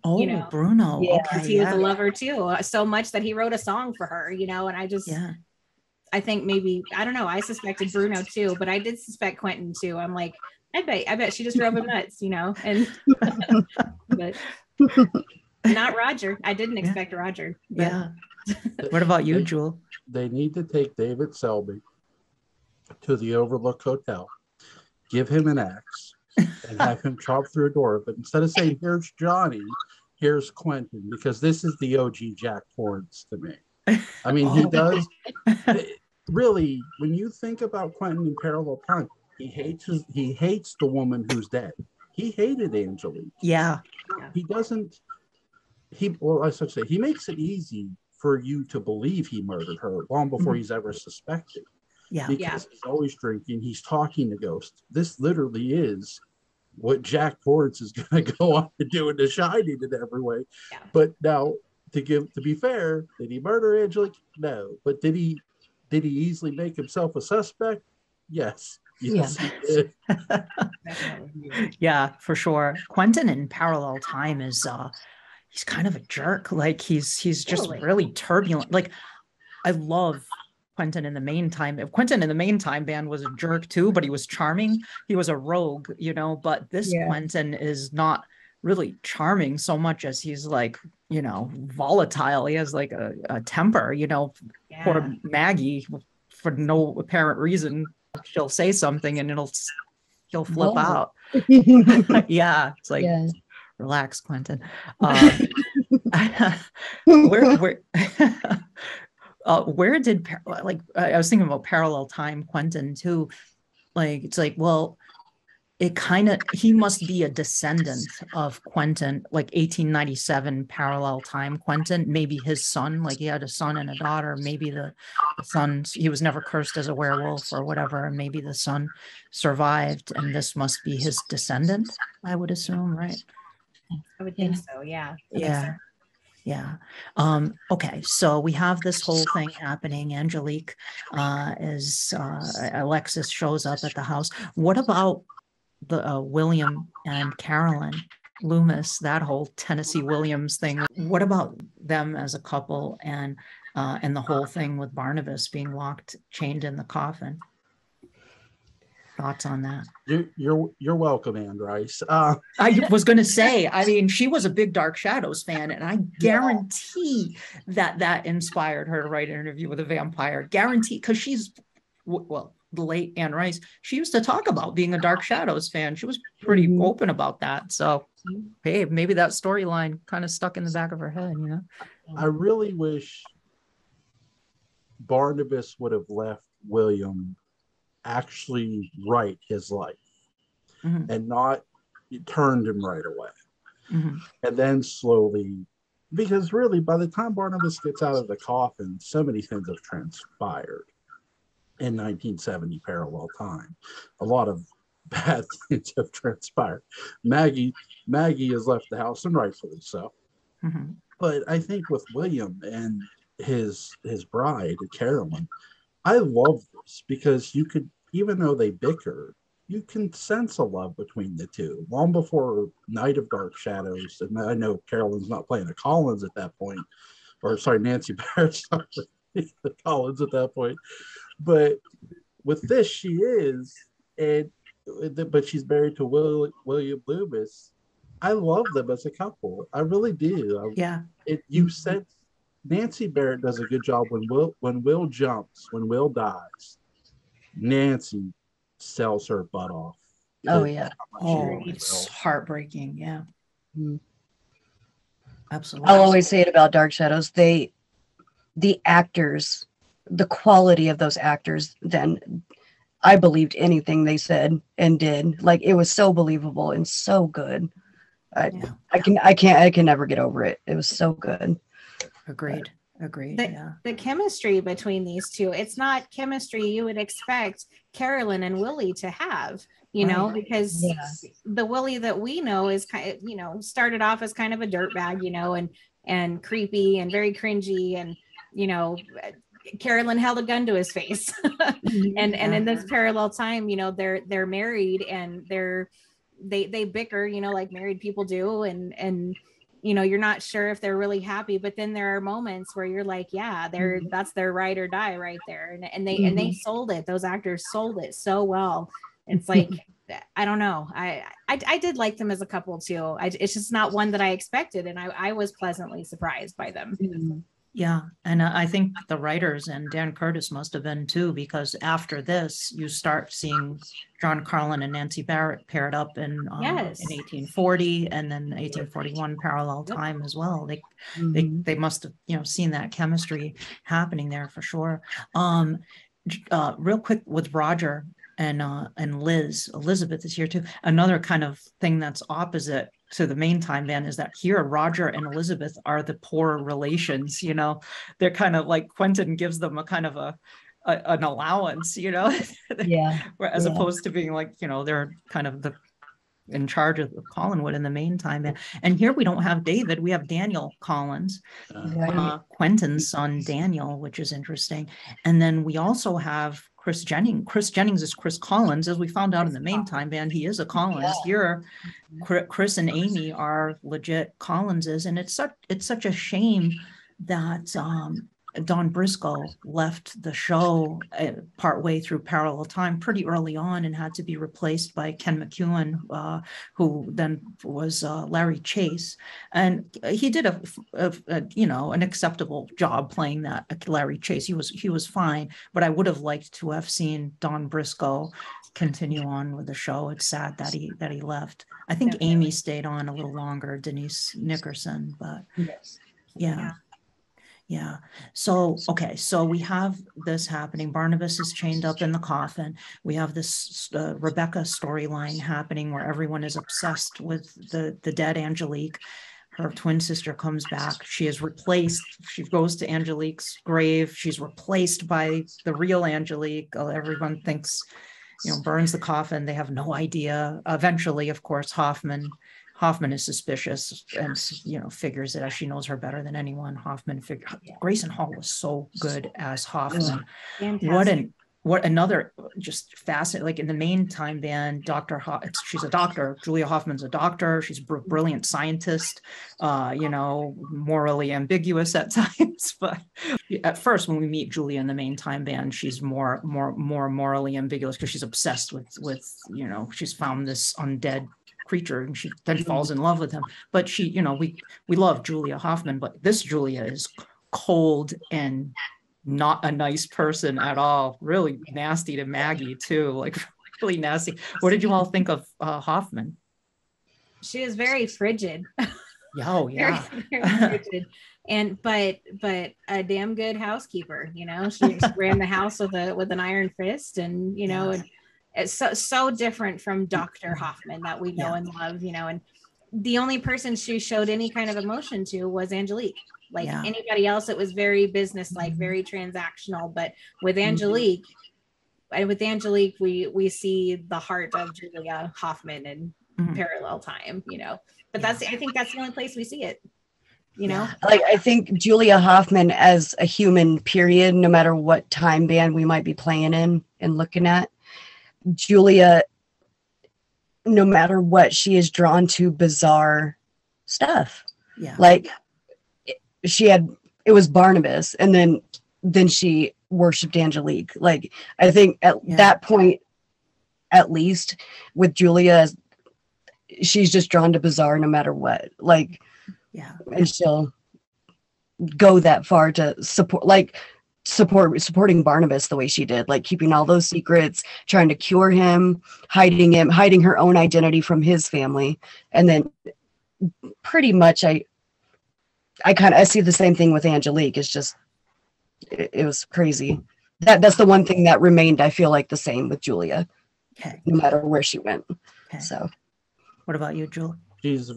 You know, Bruno. Yeah, okay, he was a lover too, so much that he wrote a song for her, you know, and I just I think maybe, I don't know, I suspected Bruno too, but I did suspect Quentin too. I'm like, I bet she just drove him nuts, you know, and but not Roger. I didn't expect Roger. But. What about you, Jule? They need to take David Selby to the Overlook Hotel, give him an axe, and have him chop through a door. But instead of saying, here's Johnny, here's Quentin, because this is the OG Jack Torrance to me. I mean, he does really, when you think about Quentin in parallel time, he hates the woman who's dead. He hated Angelique. Yeah. He doesn't, I should say, he makes it easy for you to believe he murdered her long before he's ever suspected. Yeah. Because he's always drinking, he's talking to ghosts. This literally is what Jack Torrance is going to go on to do in The Shining in every way. Yeah. But now, to be fair, did he murder Angelique? No. But did he easily make himself a suspect? Yes. Yes, he did. Yeah, for sure. Quentin in parallel time is he's kind of a jerk. Like he's just really turbulent. Like I love Quentin in the main time. Quentin in the main time band was a jerk too, but he was charming. He was a rogue, you know, but this Quentin is not really charming so much as he's like you know, volatile. He has like a temper, you know. Yeah. Poor Maggie, for no apparent reason, she'll say something and he'll flip out. Yeah, it's like, Yeah. relax, Quentin. Where did, like, I was thinking about parallel time Quentin too. Like, it's like, well, it kind of, he must be a descendant of Quentin, like 1897 parallel time Quentin, maybe his son, like he had a son and a daughter, maybe the son, he was never cursed as a werewolf or whatever, and maybe the son survived, and this must be his descendant, I would assume, right? I would think so, yeah. Yeah. Yeah. Okay. So we have this whole thing happening. Angelique is Alexis shows up at the house. What about the William and Carolyn Loomis, that whole Tennessee Williams thing? What about them as a couple, and the whole thing with Barnabas being locked, chained in the coffin? Thoughts on that? You're welcome, Anne Rice. I was going to say, I mean, she was a big Dark Shadows fan, and I guarantee that inspired her to write an Interview with a Vampire. Guarantee, because she's, well, the late Anne Rice, she used to talk about being a Dark Shadows fan. She was pretty open about that. So, hey, maybe that storyline kind of stuck in the back of her head, you know? I really wish Barnabas would have left William actually write his life and not turned him right away. And then slowly, because really by the time Barnabas gets out of the coffin, so many things have transpired in 1970 parallel time. A lot of bad things have transpired. Maggie has left the house, and rightfully so. But I think with William and his bride, Carolyn, I love this because you could, even though they bicker, you can sense a love between the two long before Night of Dark Shadows. And I know Carolyn's not playing the Collins at that point, or sorry, Nancy Barrett's not playing the Collins at that point. But with this, she is, but she's married to William Loomis. I love them as a couple. I really do. You said Nancy Barrett does a good job when Will jumps, when Will dies. Nancy sells her butt off. Oh yeah. Oh, it's heartbreaking. Yeah. Absolutely. I'll always say it about Dark Shadows. The actors, the quality of those actors, then I believed anything they said and did. Like, it was so believable and so good. I can never get over it. It was so good. Agreed. The chemistry between these two, it's not chemistry you would expect Carolyn and Willie to have, you know, because the Willie that we know is kind of, you know, started off as kind of a dirtbag, you know, and creepy and very cringy, and, you know, Carolyn held a gun to his face. and in this parallel time, you know, they're married, and they bicker, you know, like married people do, and you know, you're not sure if they're really happy, but then there are moments where you're like, yeah, that's their ride or die right there. And they sold it. Those actors sold it so well. It's like, I don't know. I did like them as a couple too. It's just not one that I expected. And I was pleasantly surprised by them. Yeah. And I think the writers and Dan Curtis must have been too, because after this, you start seeing John Carlin and Nancy Barrett paired up in 1840 and then 1841 parallel time as well. They must have, you know, seen that chemistry happening there for sure. Real quick with Roger and Liz, Elizabeth is here too. Another kind of thing that's opposite to the main time band is that here Roger and Elizabeth are the poor relations, you know. They're kind of like, Quentin gives them a kind of an allowance, you know, as opposed to being like, you know, they're kind of in charge of Collinwood in the main time band. And here we don't have David, we have Daniel Collins, Quentin's son Daniel, which is interesting. And then we also have Chris Jennings. Chris Jennings is Chris Collins. As we found out in the main time band, he is a Collins. Here, Chris and Amy are legit Collinses. And it's such a shame that Don Briscoe left the show partway through Parallel Time pretty early on and had to be replaced by Ken McEwen, who then was Larry Chase. And he did an acceptable job playing that Larry Chase. He was fine, but I would have liked to have seen Don Briscoe continue on with the show. It's sad that he left. I think Amy stayed on a little longer, Denise Nickerson, but yes. Yeah. So, okay. So we have this happening. Barnabas is chained up in the coffin. We have this Rebecca storyline happening where everyone is obsessed with the dead Angelique. Her twin sister comes back. She is replaced. She goes to Angelique's grave. She's replaced by the real Angelique. Everyone thinks, burns the coffin. They have no idea. Eventually, of course, Hoffman is suspicious and, figures it as she knows her better than anyone. Grayson Hall was so good as Hoffman. What another just fascinating, like in the main time band, she's a doctor. Julia Hoffman's a doctor. She's a brilliant scientist, morally ambiguous at times. But at first, when we meet Julia in the main time band, she's more morally ambiguous because she's obsessed with, she's found this undead creature and she then falls in love with him. But she, we love Julia Hoffman, but this Julia is cold and not a nice person at all. Really nasty to Maggie too, like really nasty. What did you all think of Hoffman? She is very frigid. Oh yeah. Very frigid. But a damn good housekeeper, she ran the house with an iron fist, and and it's so different from Dr. Hoffman that we know and love, and the only person she showed any kind of emotion to was Angelique. Like anybody else, it was very business-like, very transactional. But with Angelique, we see the heart of Julia Hoffman in Parallel Time, But I think that's the only place we see it. Like I think Julia Hoffman as a human, period, no matter what time band we might be playing in and looking at, Julia, no matter what, she is drawn to bizarre stuff. Yeah. Like it was Barnabas, and then she worshipped Angelique. Like I think at that point, at least with Julia, she's just drawn to bizarre no matter what. Like, and she'll go that far to supporting Barnabas the way she did, like keeping all those secrets, trying to cure him, hiding her own identity from his family. And then pretty much I see the same thing with Angelique. It's just, it was crazy. That's the one thing that remained, I feel like, the same with Julia, no matter where she went. So what about you, Jule? She's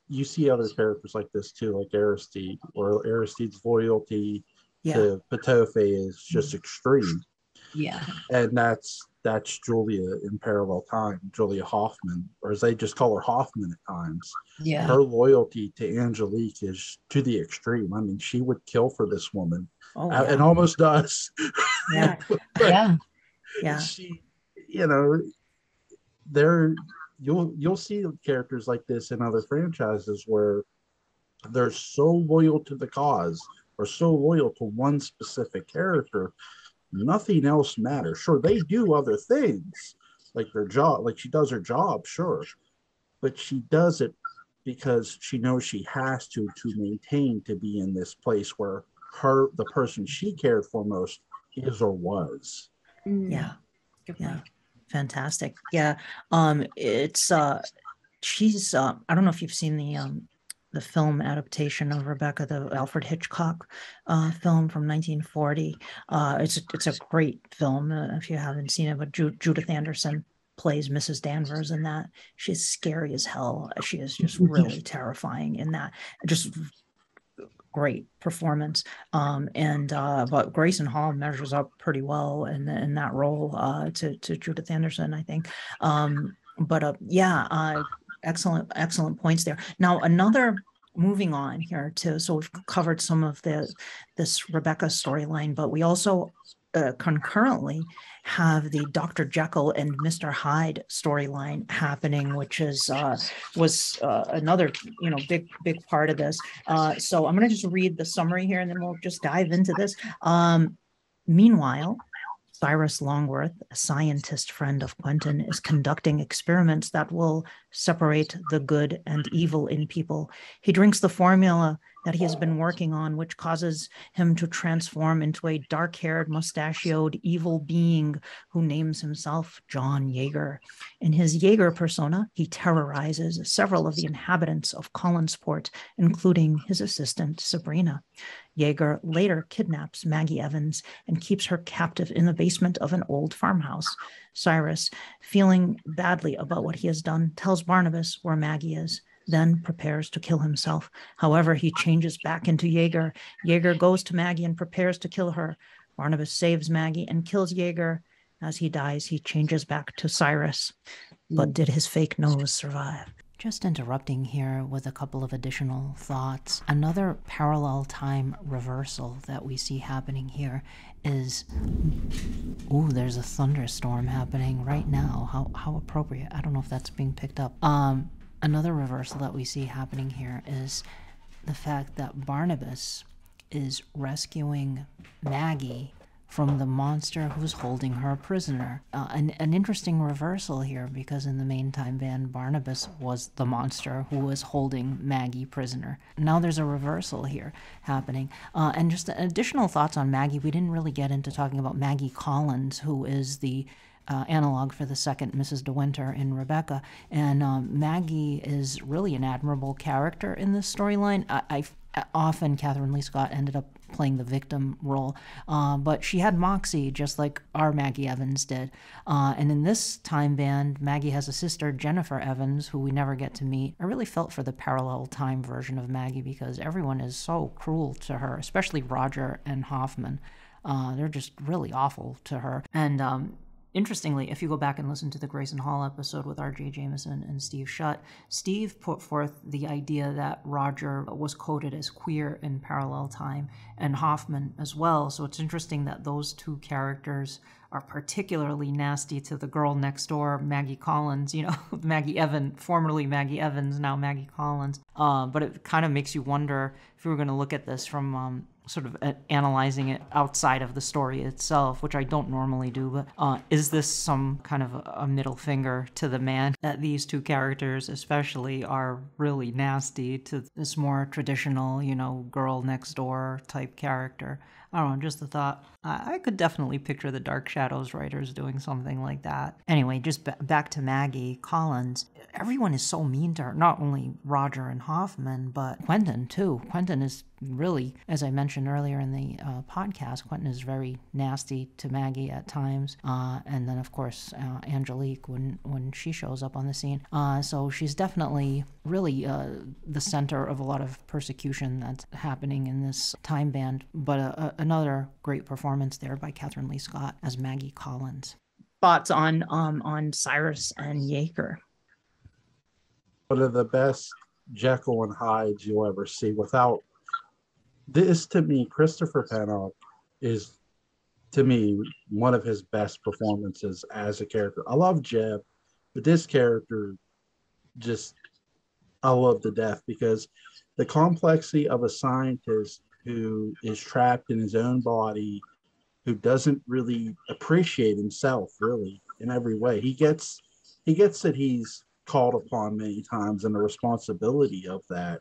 you see other characters like this too, like Aristide, or Aristide's loyalty to Patofe is just extreme. Yeah. And that's Julia in Parallel Time, Julia Hoffman, or as they just call her Hoffman at times. Yeah. Her loyalty to Angelique is to the extreme. I mean, she would kill for this woman, and almost does. Yeah. Yeah. She, you'll see characters like this in other franchises where they're so loyal to the cause or so loyal to one specific character, nothing else matters. Sure, they do other things, like their job, like she does her job, sure, but she does it because she knows she has to maintain to be in this place where the person she cared for most is or was. Yeah. Fantastic. Yeah. It's she's I don't know if you've seen the film adaptation of Rebecca, the Alfred Hitchcock film from 1940. It's a great film if you haven't seen it, but Judith Anderson plays Mrs. Danvers in that. She's scary as hell. She is just really terrifying in that. Just great performance. But Grayson Hall measures up pretty well in that role to Judith Anderson, I think. Excellent points there. Now, moving on here so we've covered some of this Rebecca storyline, but we also concurrently have the Dr. Jekyll and Mr. Hyde storyline happening, which is was another big part of this. So I'm going to just read the summary here, and then we'll just dive into this. Meanwhile, Cyrus Longworth, a scientist friend of Quentin, is conducting experiments that will separate the good and evil in people. He drinks the formula that he has been working on, which causes him to transform into a dark-haired, mustachioed, evil being who names himself John Yeager. In his Yeager persona, he terrorizes several of the inhabitants of Collinsport, including his assistant, Sabrina. Yeager later kidnaps Maggie Evans and keeps her captive in the basement of an old farmhouse. Cyrus, feeling badly about what he has done, tells Barnabas where Maggie is, then prepares to kill himself. However, he changes back into Yeager. Yeager goes to Maggie and prepares to kill her. Barnabas saves Maggie and kills Yeager. As he dies, he changes back to Cyrus. But did his fake nose survive? Just interrupting here with a couple of additional thoughts. Another parallel time reversal that we see happening here is, ooh, there's a thunderstorm happening right now. How appropriate. I don't know if that's being picked up. Another reversal that we see happening here is the fact that Barnabas is rescuing Maggie from the monster who's holding her prisoner. An interesting reversal here, because in the main time band, Barnabas was the monster who was holding Maggie prisoner. Now there's a reversal here happening. And just additional thoughts on Maggie. We didn't really get into talking about Maggie Collins, who is the analog for the second Mrs. De Winter in Rebecca. And Maggie is really an admirable character in this storyline. Often Catherine Lee Scott ended up playing the victim role, but she had moxie just like our Maggie Evans did. And in this time band, Maggie has a sister, Jennifer Evans, who we never get to meet. I really felt for the parallel time version of Maggie because everyone is so cruel to her, especially Roger and Hoffman. They're just really awful to her. And interestingly, if you go back and listen to the Grayson Hall episode with R.J. Jameson and Steve Shutt, Steve put forth the idea that Roger was coded as queer in parallel time, and Hoffman as well. So it's interesting that those two characters are particularly nasty to the girl next door, Maggie Collins, Maggie Evans, formerly Maggie Evans, now Maggie Collins. But it kind of makes you wonder if we were going to look at this from sort of analyzing it outside of the story itself, which I don't normally do, but is this some kind of a middle finger to the man that these two characters especially are really nasty to this more traditional, girl next door type character? I don't know, just a thought. I could definitely picture the Dark Shadows writers doing something like that. Anyway, just back to Maggie Collins. Everyone is so mean to her, not only Roger and Hoffman, but Quentin too. Quentin is really, as I mentioned earlier in the podcast, Quentin is very nasty to Maggie at times. And then, of course, Angelique when she shows up on the scene. So she's definitely really the center of a lot of persecution that's happening in this time band. But another great performance there by Catherine Lee Scott as Maggie Collins. Thoughts on Cyrus and Yeager? One of the best Jekyll and Hydes you'll ever see. Without this, to me, Christopher Pennock is, to me, one of his best performances as a character. I love Jeb, but this character just, I love to death, because the complexity of a scientist who is trapped in his own body, who doesn't really appreciate himself really in every way. He gets that he's called upon many times and the responsibility of that,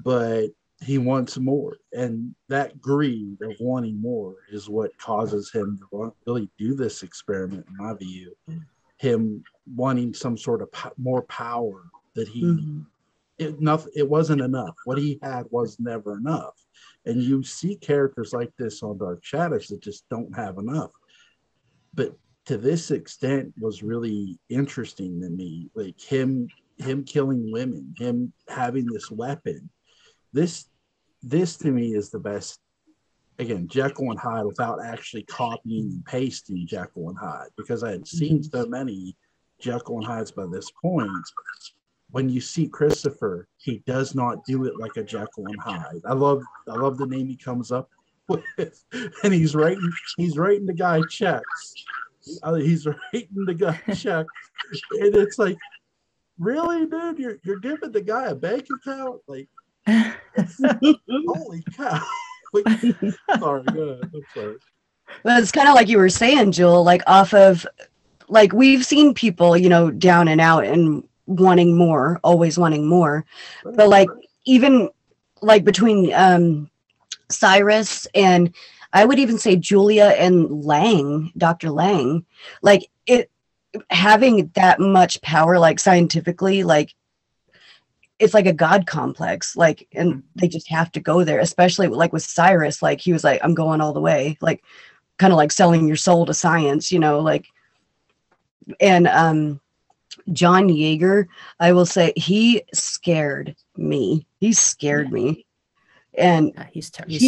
but he wants more, and that greed of wanting more is what causes him to really do this experiment, in my view. Him wanting some sort of more power that he it wasn't enough. What he had was never enough. And you see characters like this on Dark Shadows that just don't have enough. But to this extent was really interesting to me. Like him killing women, him having this weapon. This to me is the best. Again, Jekyll and Hyde without actually copying and pasting Jekyll and Hyde, because I had seen so many Jekyll and Hydes by this point. When you see Christopher, he does not do it like a Jekyll and Hyde. I love the name he comes up and he's writing the guy checks. He's writing the guy checks, and it's like, really, dude, you're giving the guy a bank account? Like, holy cow. Like, sorry, go ahead. I'm sorry. Well, it's kind of like you were saying, Jule, like off of, like we've seen people, you know, down and out and wanting more, always wanting more. But like, even like between Cyrus and I would even say Julia and Lang, Dr. Lang, like it having that much power, like scientifically, like it's like a God complex, like, and they just have to go there, especially like with Cyrus, like he was like, I'm going all the way, like kind of like selling your soul to science, you know, like, and John Yeager, I will say he scared me. He scared me. And he's scary.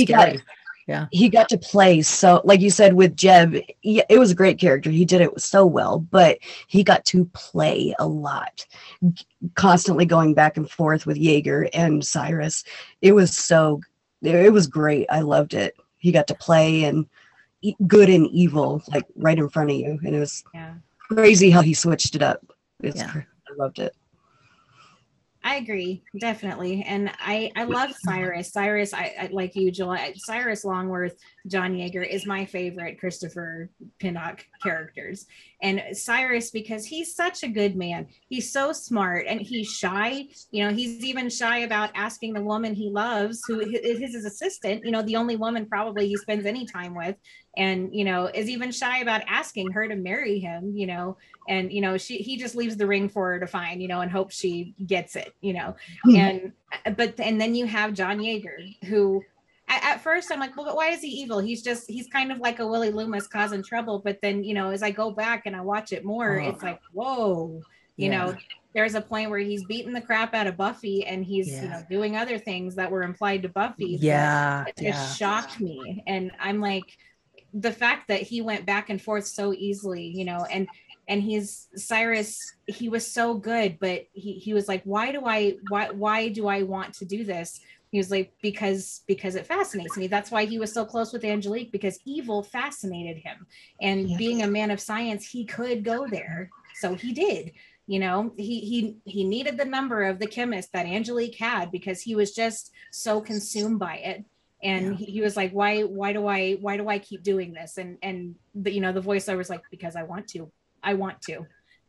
He got to play, so like you said with Jeb, it was a great character. He did it so well, but he got to play a lot, constantly going back and forth with Yeager and Cyrus. It was great. I loved it. He got to play and good and evil, like right in front of you, and it was crazy how he switched it up. I loved it. I agree, definitely. And I love Cyrus. Cyrus, I like you, Jule. Cyrus Longworth, John Yeager is my favorite Christopher Pinnock characters. And Cyrus, because he's such a good man. He's so smart and he's shy. You know, he's even shy about asking the woman he loves, who is his assistant, you know, the only woman probably he spends any time with. And, you know, is even shy about asking her to marry him, you know, and, you know, he just leaves the ring for her to find, you know, and hopes she gets it, you know, and then you have John Yeager, who at first I'm like, well, but why is he evil? He's kind of like a Willie Loomis causing trouble. But then, you know, as I go back and I watch it more, it's like, whoa, you know, there's a point where he's beating the crap out of Buffy and he's, you know, doing other things that were implied to Buffy. It just shocked me. And I'm like, the fact that he went back and forth so easily, you know, and he's Cyrus, he was so good, but he was like, why do I want to do this? He was like, because it fascinates me. That's why he was so close with Angelique, because evil fascinated him. And being a man of science, he could go there. So he did, you know, he needed the number of the chemist that Angelique had because he was just so consumed by it. And he was like, why do I keep doing this? And the, you know, the voiceover was like, because I want to.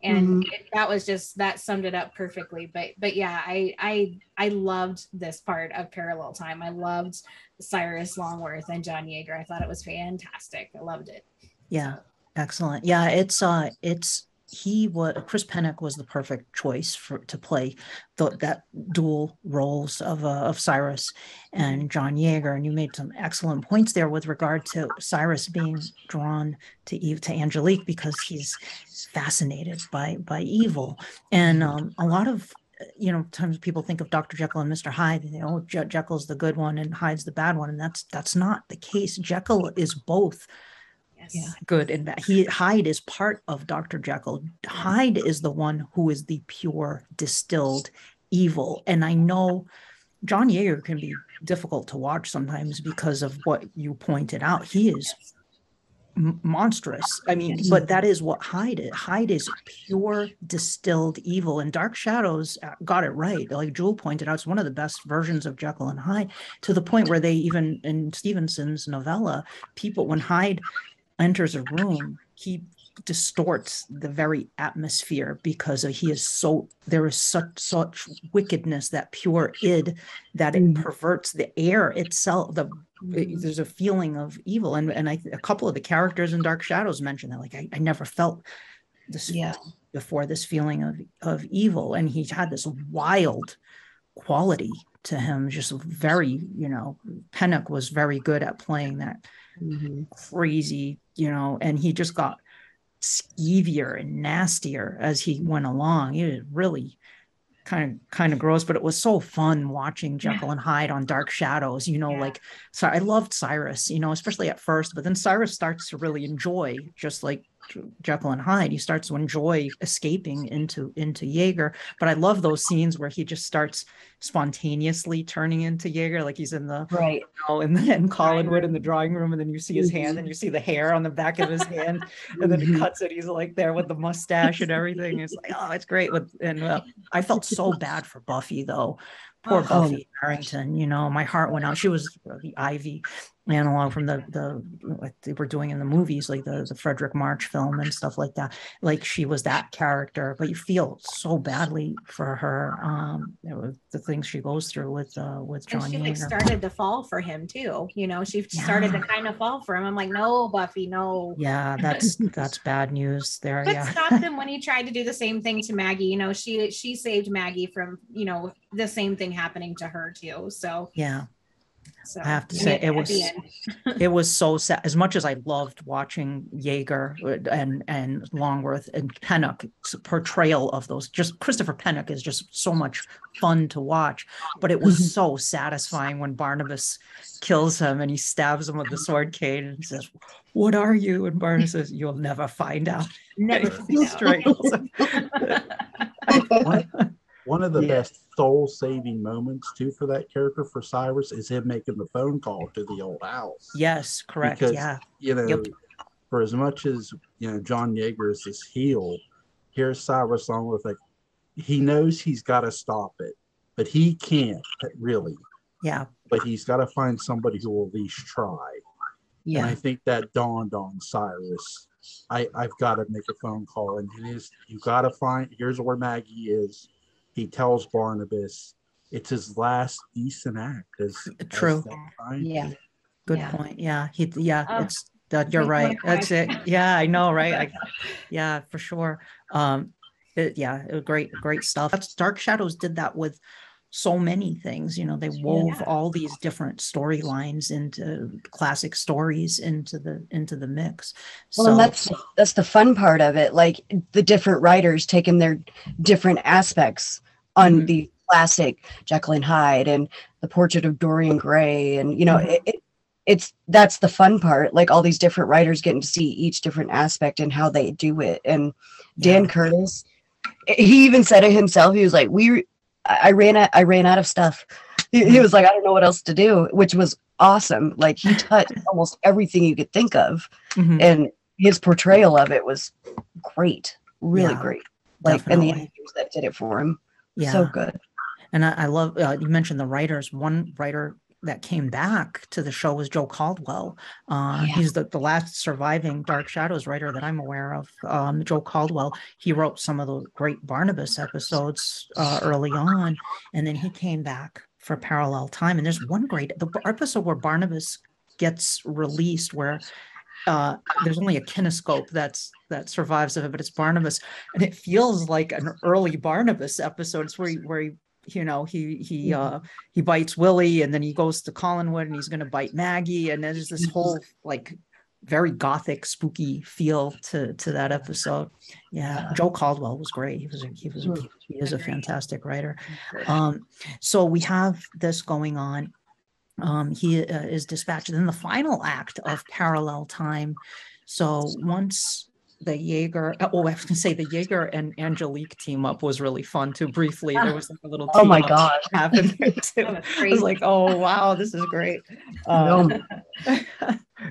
And that summed it up perfectly. But yeah, I loved this part of Parallel Time. I loved Cyrus Longworth and John Yeager. I thought it was fantastic. I loved it. Yeah, excellent. Yeah, Chris Pennock was the perfect choice to play that dual roles of Cyrus and John Yeager. And you made some excellent points there with regard to Cyrus being drawn to Angelique because he's fascinated by evil. And a lot of, you know, times people think of Dr. Jekyll and Mr. Hyde, you know, Jekyll's the good one and Hyde's the bad one. And that's not the case. Jekyll is both. Good and bad. Hyde is part of Dr. Jekyll. Hyde is the one who is the pure distilled evil. And I know John Yeager can be difficult to watch sometimes because of what you pointed out. He is monstrous. I mean, but that is what Hyde is. Hyde is pure distilled evil, and Dark Shadows got it right. Like Jule pointed out, it's one of the best versions of Jekyll and Hyde, to the point where they even in Stevenson's novella, when Hyde enters a room, he distorts the very atmosphere because there is such wickedness, that pure id, that it perverts the air itself. There's a feeling of evil, and a couple of the characters in Dark Shadows mentioned that, like, I never felt this before, this feeling of evil, and he had this wild quality to him, just very, you know, Pennock was very good at playing that crazy, you know, and he just got skeevier and nastier as he went along. It was really kind of gross, but it was so fun watching Jekyll and Hyde on Dark Shadows, you know, like, so I loved Cyrus, you know, especially at first, but then Cyrus starts to really enjoy just like Jekyll and Hyde. He starts to enjoy escaping into Jaeger. But I love those scenes where he just starts spontaneously turning into Jaeger, like he's in the right, in Collinwood in the drawing room, and then you see his hand and you see the hair on the back of his hand, and then it cuts it. He's like there with the mustache and everything. It's like, oh, it's great. I felt so bad for Buffy though. Poor Buffy Harrington, my heart went out. She was the Ivy analog from the like they were doing in the movies, like the Frederick March film and stuff like that. Like she was that character, but you feel so badly for her. The things she goes through with John. And she like started to fall for him too. She started to kind of fall for him. I'm like, no, Buffy, no. Yeah, that's bad news there. But stopped him when he tried to do the same thing to Maggie. She saved Maggie from the same thing happening to her too. So yeah. So I have to say it was so sad. As much as I loved watching Jaeger and Longworth and Pennock's portrayal of those, just Christopher Pennock is just so much fun to watch. But it was so satisfying when Barnabas kills him and he stabs him with the sword cane and says, "What are you?" And Barnabas says, "You'll never find out." Never find out. One of the best soul-saving moments, too, for that character, for Cyrus, is him making the phone call to the old house. Yes, correct, because, for as much as, John Yeager is this heel, here's Cyrus Longworth, like, he knows he's got to stop it, but he can't, really. Yeah. But he's got to find somebody who will at least try. Yeah. And I think that dawned on Cyrus. I've got to make a phone call, and you got to find, here's where Maggie is. He tells Barnabas it's his last decent act. True. Good point. Yeah. It's that you're right. That's it. Yeah, I know. Right. For sure. Great stuff. Dark Shadows did that with so many things. They wove all these different storylines into classic stories into the mix. Well, and that's the fun part of it. Like the different writers taking their different aspects on the classic Jekyll and Hyde and the Portrait of Dorian Gray, and that's the fun part. Like all these different writers getting to see each different aspect and how they do it. And Dan Curtis, he even said it himself. He was like, I ran out of stuff. He was like, I don't know what else to do, which was awesome. Like he touched almost everything you could think of, and his portrayal of it was great, really great. Like definitely. And the actors that did it for him. Yeah. So good. And I love, you mentioned the writers. One writer that came back to the show was Joe Caldwell. He's the last surviving Dark Shadows writer that I'm aware of. Joe Caldwell, he wrote some of the great Barnabas episodes early on, and then he came back for Parallel Time. And there's the episode where Barnabas gets released where there's only a kinescope that survives of it, but it's Barnabas, and it feels like an early Barnabas episode. It's where he bites Willie, and then he goes to Collinwood, and he's going to bite Maggie, and there's this whole like very gothic, spooky feel to that episode. Yeah, Joe Caldwell was great. He is a fantastic writer. So we have this going on. He is dispatched in the final act of Parallel Time. So once the Jaeger, I was going to say the Jaeger and Angelique team up was really fun too. Briefly, there was like a little team my gosh happened there too. I was like, oh wow, this is great.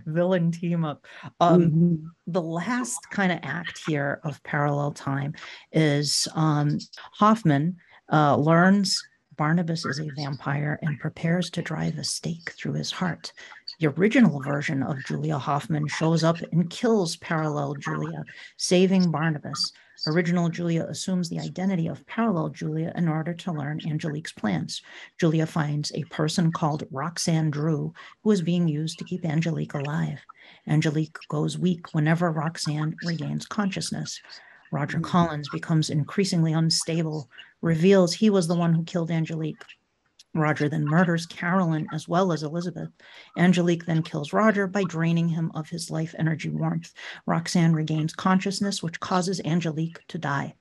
Villain team up. The last kind of act here of Parallel Time is Hoffman learns Barnabas is a vampire and prepares to drive a stake through his heart. The original version of Julia Hoffman shows up and kills Parallel Julia, saving Barnabas. Original Julia assumes the identity of Parallel Julia in order to learn Angelique's plans. Julia finds a person called Roxanne Drew, who is being used to keep Angelique alive. Angelique goes weak whenever Roxanne regains consciousness. Roger Collins becomes increasingly unstable, reveals he was the one who killed Angelique. Roger then murders Carolyn as well as Elizabeth. Angelique then kills Roger by draining him of his life energy warmth. Roxanne regains consciousness, which causes Angelique to die.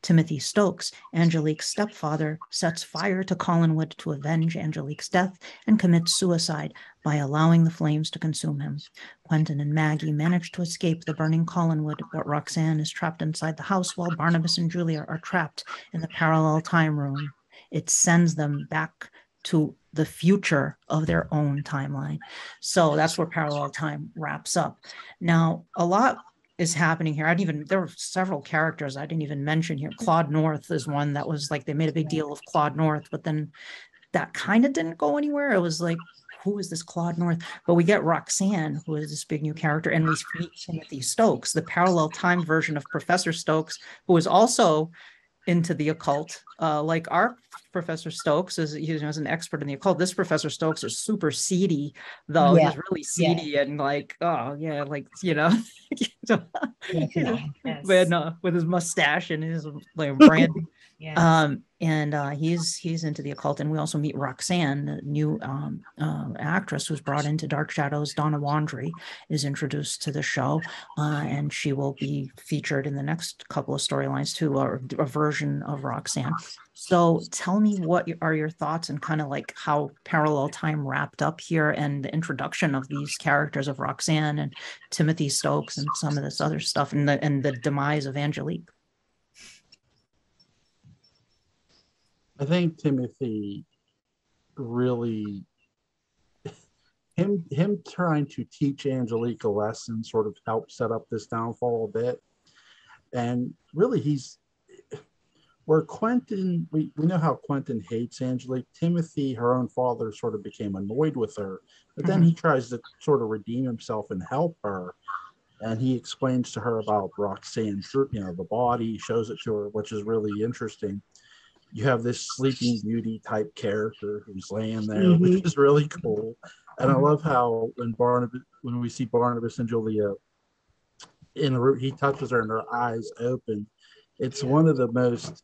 Timothy Stokes, Angelique's stepfather, sets fire to Collinwood to avenge Angelique's death and commits suicide by allowing the flames to consume him. Quentin and Maggie manage to escape the burning Collinwood, but Roxanne is trapped inside the house while Barnabas and Julia are trapped in the parallel time room. It sends them back to the future of their own timeline. So that's where parallel time wraps up. Now, a lot is happening here. There were several characters I didn't even mention here. Claude North is one that was like, they made a big deal of Claude North, but then that kind of didn't go anywhere. It was like, who is this Claude North? But we get Roxanne, who is this big new character, and we meet Timothy Stokes, the parallel time version of Professor Stokes, who is also into the occult. Like our Professor Stokes is, is an expert in the occult. This Professor Stokes is super seedy, though. Yeah. He's really seedy and like, oh yeah, like, with his mustache and his like brandy. Yes. He's into the occult. And we also meet Roxanne, the new actress who's brought into Dark Shadows. Donna Wandry is introduced to the show, and she will be featured in the next couple of storylines too, or a version of Roxanne. So tell me, what are your thoughts and kind of like how parallel time wrapped up here, and the introduction of these characters of Roxanne and Timothy Stokes and some of this other stuff, and the demise of Angelique. I think Timothy really, him trying to teach Angelique a lesson sort of helped set up this downfall a bit. And really where Quentin, we know how Quentin hates Angelique. Timothy, her own father, sort of became annoyed with her, but then he tries to sort of redeem himself and help her. And he explains to her about Roxanne, the body, shows it to her, which is really interesting. You have this Sleeping Beauty type character who's laying there, which is really cool. And I love how when we see Barnabas and Julia in the room, he touches her and her eyes open. It's one of the most,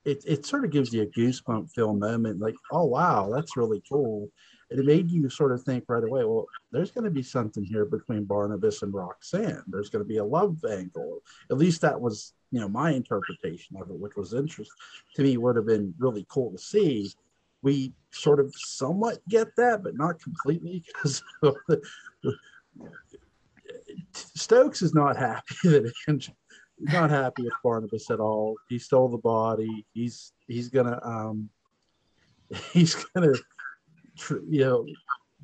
it sort of gives you a goosebump feel moment, like, oh wow, that's really cool. And it made you sort of think right away, well, there's going to be something here between Barnabas and Roxanne. There's going to be a love angle. At least that was, my interpretation of it, which was interesting to me. Would have been really cool to see. We sort of somewhat get that, but not completely, because Stokes is not happy he's not happy with Barnabas at all. He stole the body. He's gonna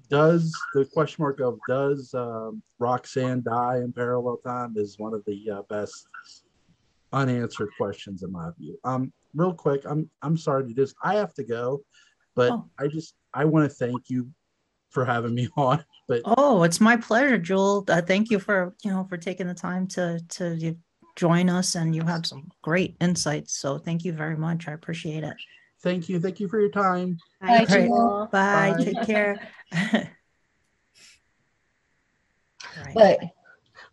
does the question mark of does Roxanne die in parallel time is one of the best unanswered questions in my view. Real quick, I'm sorry to just, I have to go, but I want to thank you for having me on. But it's my pleasure, Jule. Thank you for taking the time to join us, and you had some great insights. So thank you very much. I appreciate it. Thank you for your time. Bye, Jule. Bye. Take care.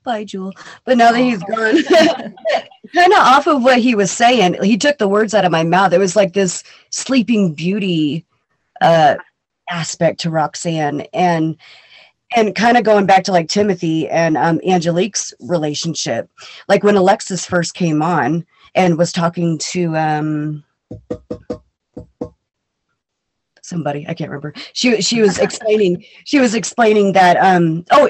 Bye, Jule. But now that he's gone, kind of off of what he was saying, he took the words out of my mouth. It was like this Sleeping Beauty aspect to Roxanne, and kind of going back to like Timothy and Angelique's relationship. Like when Alexis first came on and was talking to somebody, I can't remember. She was explaining that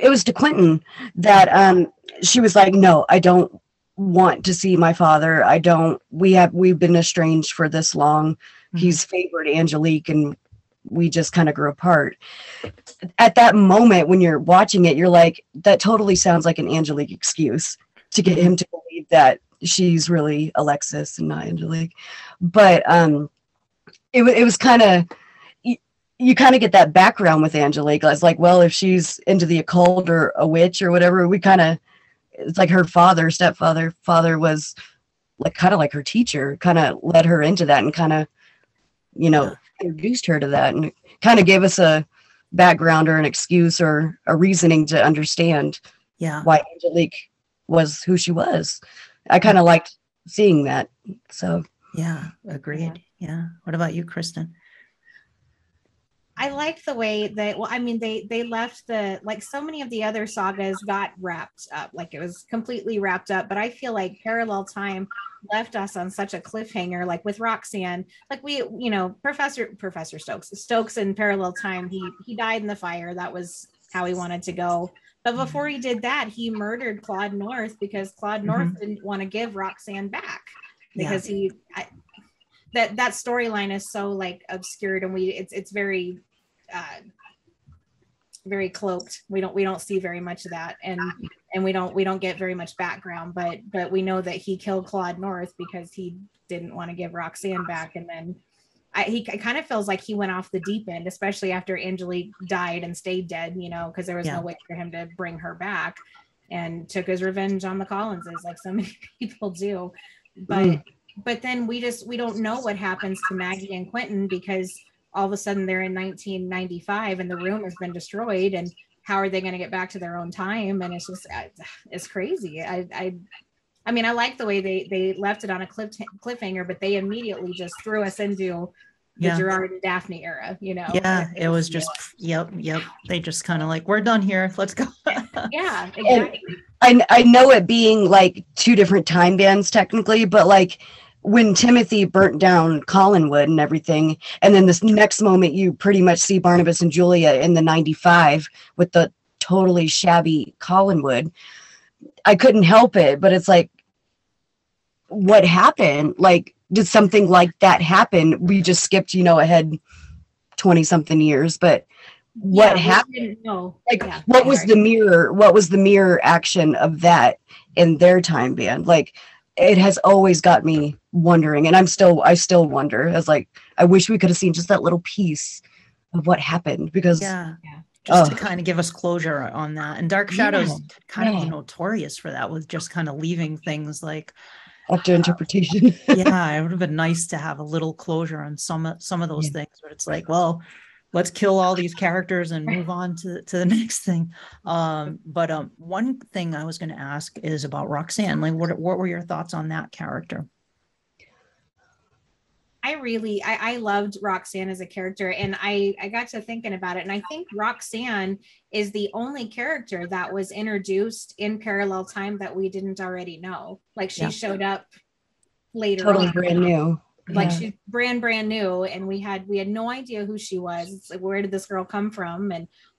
it was to Quentin that she was like, no, I don't want to see my father. We've been estranged for this long. He's favored Angelique and we just kind of grew apart. At that moment when you're watching it, you're like, that totally sounds like an Angelique excuse to get him to believe that she's really Alexis and not Angelique. But it was kind of, you kind of get that background with Angelique. It's like, well, if she's into the occult or a witch or whatever, it's like her father was like kind of like her teacher, kind of led her into that and kind of, introduced her to that, and kind of gave us a background or an excuse or a reasoning to understand why Angelique was who she was. I kind of liked seeing that. So yeah, agreed. Yeah. What about you, Christen? I like the way that, well, I mean, they left the, like so many of the other sagas got wrapped up, like it was completely wrapped up. But I feel like Parallel Time left us on such a cliffhanger, like with Roxanne, like we, you know, Professor Stokes in Parallel Time, he died in the fire. That was how he wanted to go. But before he did that, he murdered Claude North because Claude North didn't want to give Roxanne back because that storyline is so like obscured, and it's very very cloaked. We don't see very much of that, and we don't get very much background, but we know that he killed Claude North because he didn't want to give Roxanne back. And then it kind of feels like he went off the deep end, especially after Angelique died and stayed dead, you know, because there was no way for him to bring her back, and took his revenge on the Collinses like so many people do. But then we don't know what happens to Maggie and Quentin, because all of a sudden they're in 1995 and the room has been destroyed, and how are they going to get back to their own time? And it's just, it's crazy. I mean, I like the way they left it on a cliffhanger, but they immediately just threw us into the Gerard and Daphne era, you know? Yeah, it was just, yep. They just kind of like, we're done here. Let's go. Yeah, exactly. And I know it being like two different time bands technically, but like, when Timothy burnt down Collinwood and everything, and then this next moment you pretty much see Barnabas and Julia in the 95 with the totally shabby Collinwood, I couldn't help it, but it's like, what happened? Like, did something like that happen? We just skipped, you know, ahead 20 something years, but what happened? What was the mirror action of that in their time band? Like, it has always got me wondering, and I still wonder. As like, I wish we could have seen just that little piece of what happened, because just to kind of give us closure on that. And Dark Shadows kind of notorious for that, with just kind of leaving things like up to interpretation. It would have been nice to have a little closure on some of those things, but it's like, well, let's kill all these characters and move on to the next thing. But one thing I was going to ask is about Roxanne. Like, what were your thoughts on that character? I loved Roxanne as a character, and I got to thinking about it, and I think Roxanne is the only character that was introduced in Parallel Time that we didn't already know. Like, she showed up later, totally brand new. Like, she's brand new, and we had no idea who she was. It's like, where did this girl come from?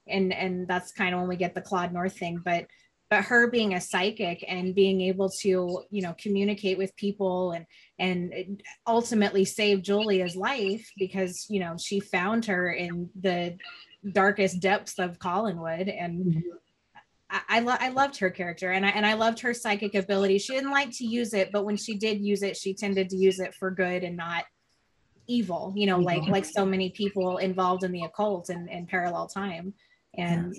And that's kind of when we get the Claude North thing. But her being a psychic and being able to, you know, communicate with people and ultimately save Julia's life, because, you know, she found her in the darkest depths of Collinwood. And I loved her character, and I loved her psychic ability. She didn't like to use it, but when she did use it, she tended to use it for good and not evil, you know, like so many people involved in the occult and Parallel Time. And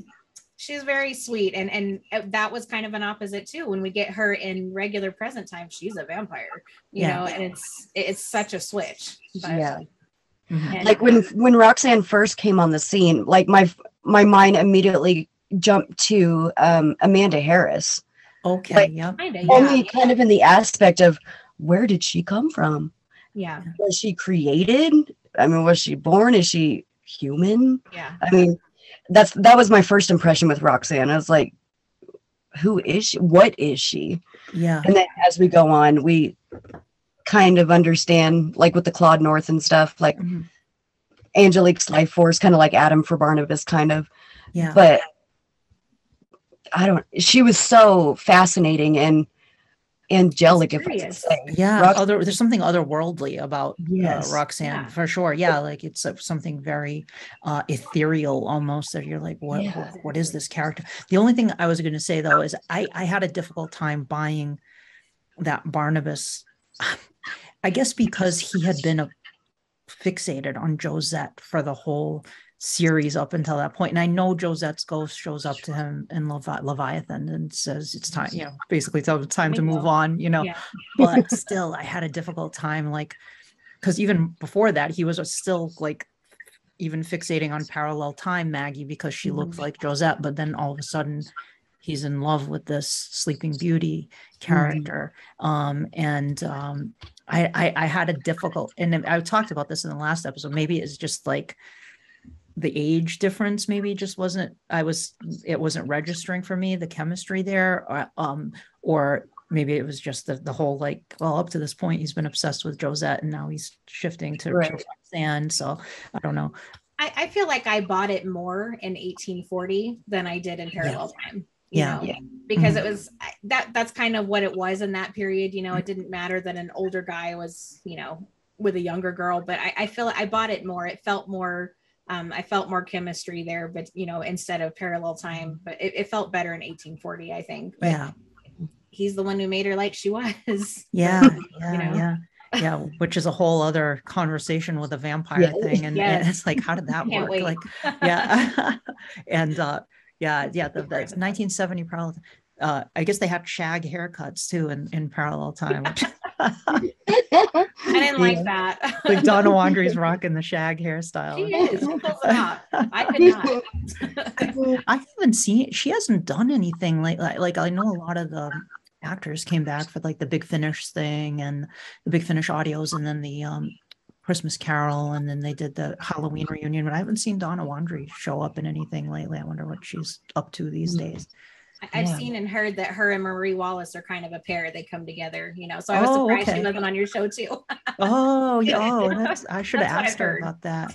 she's very sweet, and that was kind of an opposite too. When we get her in regular present time, she's a vampire, you know, and it's such a switch. But, like when Roxanne first came on the scene, like my mind immediately jumped to Amanda Harris. Okay, only kind of in the aspect of, where did she come from? Yeah, was she created? I mean, was she born? Is she human? Yeah, I mean, that was my first impression with Roxanne. I was like, who is she? What is she? Yeah. And then as we go on, we kind of understand, like with the Claude North and stuff, like Angelique's life force, kind of like Adam for Barnabas, kind of. Yeah. But she was so fascinating and angelic, if I could say. Yeah, there's something otherworldly about Roxanne, for sure. Yeah, like it's something very ethereal almost, that you're like, what is this character? The only thing I was going to say though is I had a difficult time buying that Barnabas, I guess because he had been fixated on Josette for the whole series up until that point. And I know Josette's ghost shows up to him in Leviathan and says it's time, you know, basically tell him it's time to move on, you know. But still, I had a difficult time, like, because even before that, he was still like even fixating on Parallel Time Maggie because she looked like Josette, but then all of a sudden he's in love with this Sleeping Beauty character. I had a difficult, and I talked about this in the last episode, maybe it's just like the age difference maybe just wasn't, it wasn't registering for me, the chemistry there, or maybe it was just the whole, like, well, up to this point, he's been obsessed with Josette and now he's shifting to Roxanne. So I don't know. I feel like I bought it more in 1840 than I did in Parallel Time. You know, because it was that's kind of what it was in that period. You know, it didn't matter that an older guy was, you know, with a younger girl, but I feel I bought it more. It felt more, I felt more chemistry there, but, you know, instead of Parallel Time, but it felt better in 1840, I think. But he's the one who made her like she was. Yeah. But, Yeah. you know? Yeah. Yeah, which is a whole other conversation with a vampire thing, and it's like, how did that work? Wait. Like, yeah, and the 1970 parallel. I guess they had shag haircuts too in Parallel Time. Which I didn't like that. Like Donna Wandry's rocking the shag hairstyle. She is. She pulls it off. I could not. I haven't seen. She hasn't done anything like I know a lot of the actors came back for like the Big Finish thing and the Big Finish audios, and then the Christmas Carol, and then they did the Halloween reunion, but I haven't seen Donna Wandry show up in anything lately. I wonder what she's up to these days. I've seen and heard that her and Marie Wallace are kind of a pair. They come together, you know, so I was surprised she wasn't on your show too. I should have asked her about that.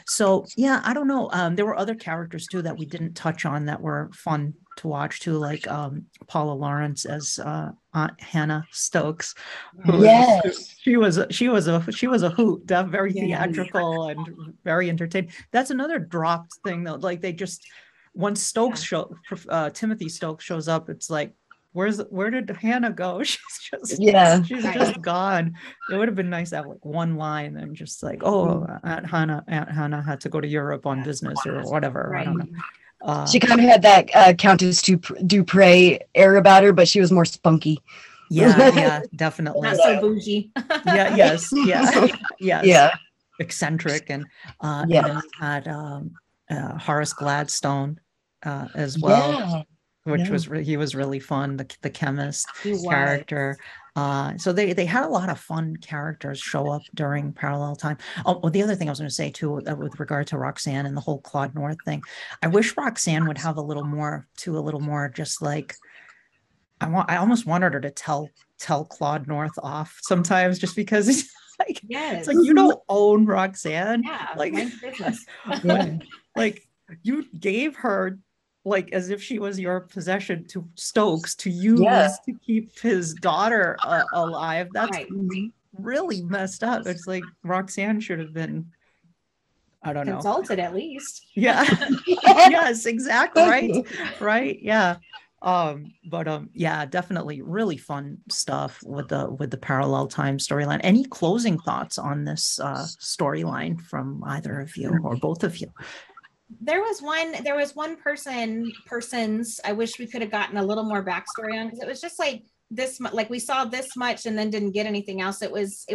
So I don't know. There were other characters too that we didn't touch on that were fun to watch too, like Paula Lawrence as Aunt Hannah Stokes. She was a hoot, very theatrical and very entertaining. That's another dropped thing though. Like they just, once Stokes Timothy Stokes shows up, it's like, where did Hannah go? She's just gone. It would have been nice to have like one line and just like, Aunt Hannah had to go to Europe on business or whatever. Right. I don't know. She kind of had that Countess Dupre air about her, but she was more spunky. Yeah, definitely. Not so bougie. Yes. Eccentric, and then we had Horace Gladstone as well, which was he was really fun. The chemist character. So they had a lot of fun characters show up during Parallel Time. Oh, the other thing I was going to say too, with regard to Roxanne and the whole Claude North thing, I wish Roxanne would have a little more, just like, I almost wanted her to tell Claude North off sometimes, just because it's like, it's like, you don't own Roxanne. Like, like you gave her, like, as if she was your possession to Stokes to use to keep his daughter alive. That's really messed up. It's like Roxanne should have been, I don't know, consulted at least. Yes, exactly. Right. Yeah. Definitely really fun stuff with the Parallel Time storyline. Any closing thoughts on this storyline from either of you or both of you? There was one person's I wish we could have gotten a little more backstory on, because it was just like this, like we saw this much and then didn't get anything else. It was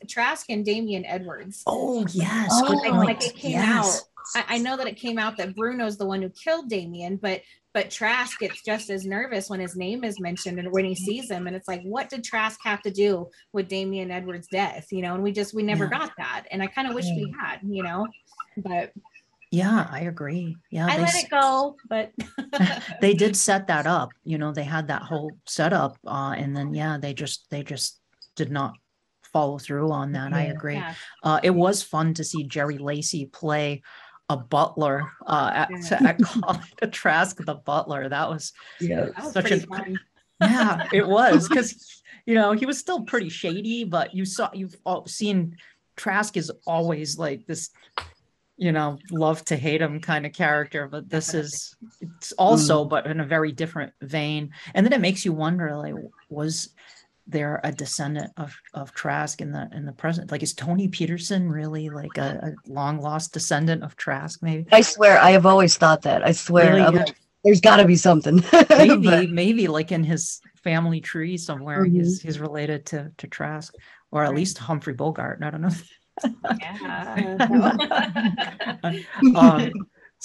Trask and Damian Edwards. Oh yes. Like it came out. I know that it came out that Bruno's the one who killed Damian, but Trask gets just as nervous when his name is mentioned and when he sees him, and it's like, what did Trask have to do with Damian Edwards' death? You know, and we never got that, and I kind of wish we had, you know, but. Yeah, I agree. Yeah, I let it go, but they did set that up. You know, they had that whole setup, and then they just did not follow through on that. I agree. It was fun to see Jerry Lacey play a butler at Trask the butler. That was such a fun. Yeah, it was, because you know he was still pretty shady, but you've seen Trask is always like this, you know, love to hate him kind of character, but it's also but in a very different vein. And then it makes you wonder, like, was there a descendant of Trask in the present? Like, is Tony Peterson really like a long lost descendant of Trask? Maybe. I swear, I have always thought that. I swear, really? There's got to be something. maybe like in his family tree somewhere, he's related to Trask, or at least Humphrey Bogart. I don't know.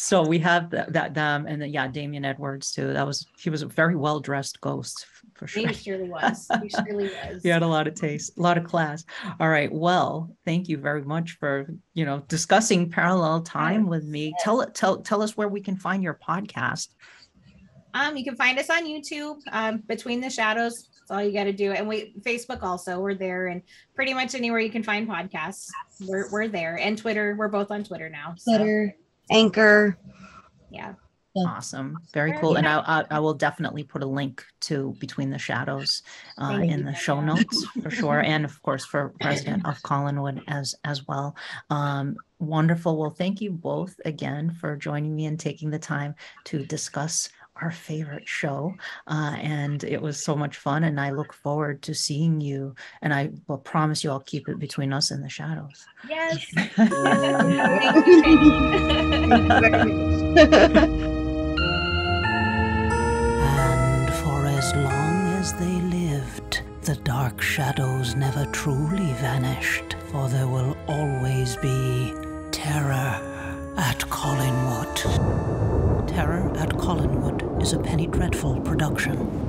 So we have that them, and then Damien Edwards too. He was a very well dressed ghost for sure. He surely was. He surely was. He had a lot of taste, a lot of class. All right. Well, thank you very much for discussing parallel time with me. Tell us where we can find your podcast. You can find us on YouTube, Between the Shadows. That's all you got to do. And Facebook also, we're there, and pretty much anywhere you can find podcasts, we're there. And Twitter, we're both on Twitter now. So. Twitter, Anchor. Yeah. Awesome. Very cool. And I will definitely put a link to Between the Shadows in the show notes for sure. And of course for Resident of Collinwood as well. Wonderful. Well, thank you both again for joining me and taking the time to discuss our favorite show. And it was so much fun, and I look forward to seeing you, and I will promise you I'll keep it between us and the shadows. Yes. And for as long as they lived, the dark shadows never truly vanished, for there will always be terror at Collinwood. Terror at Collinwood is a Penny Dreadful production.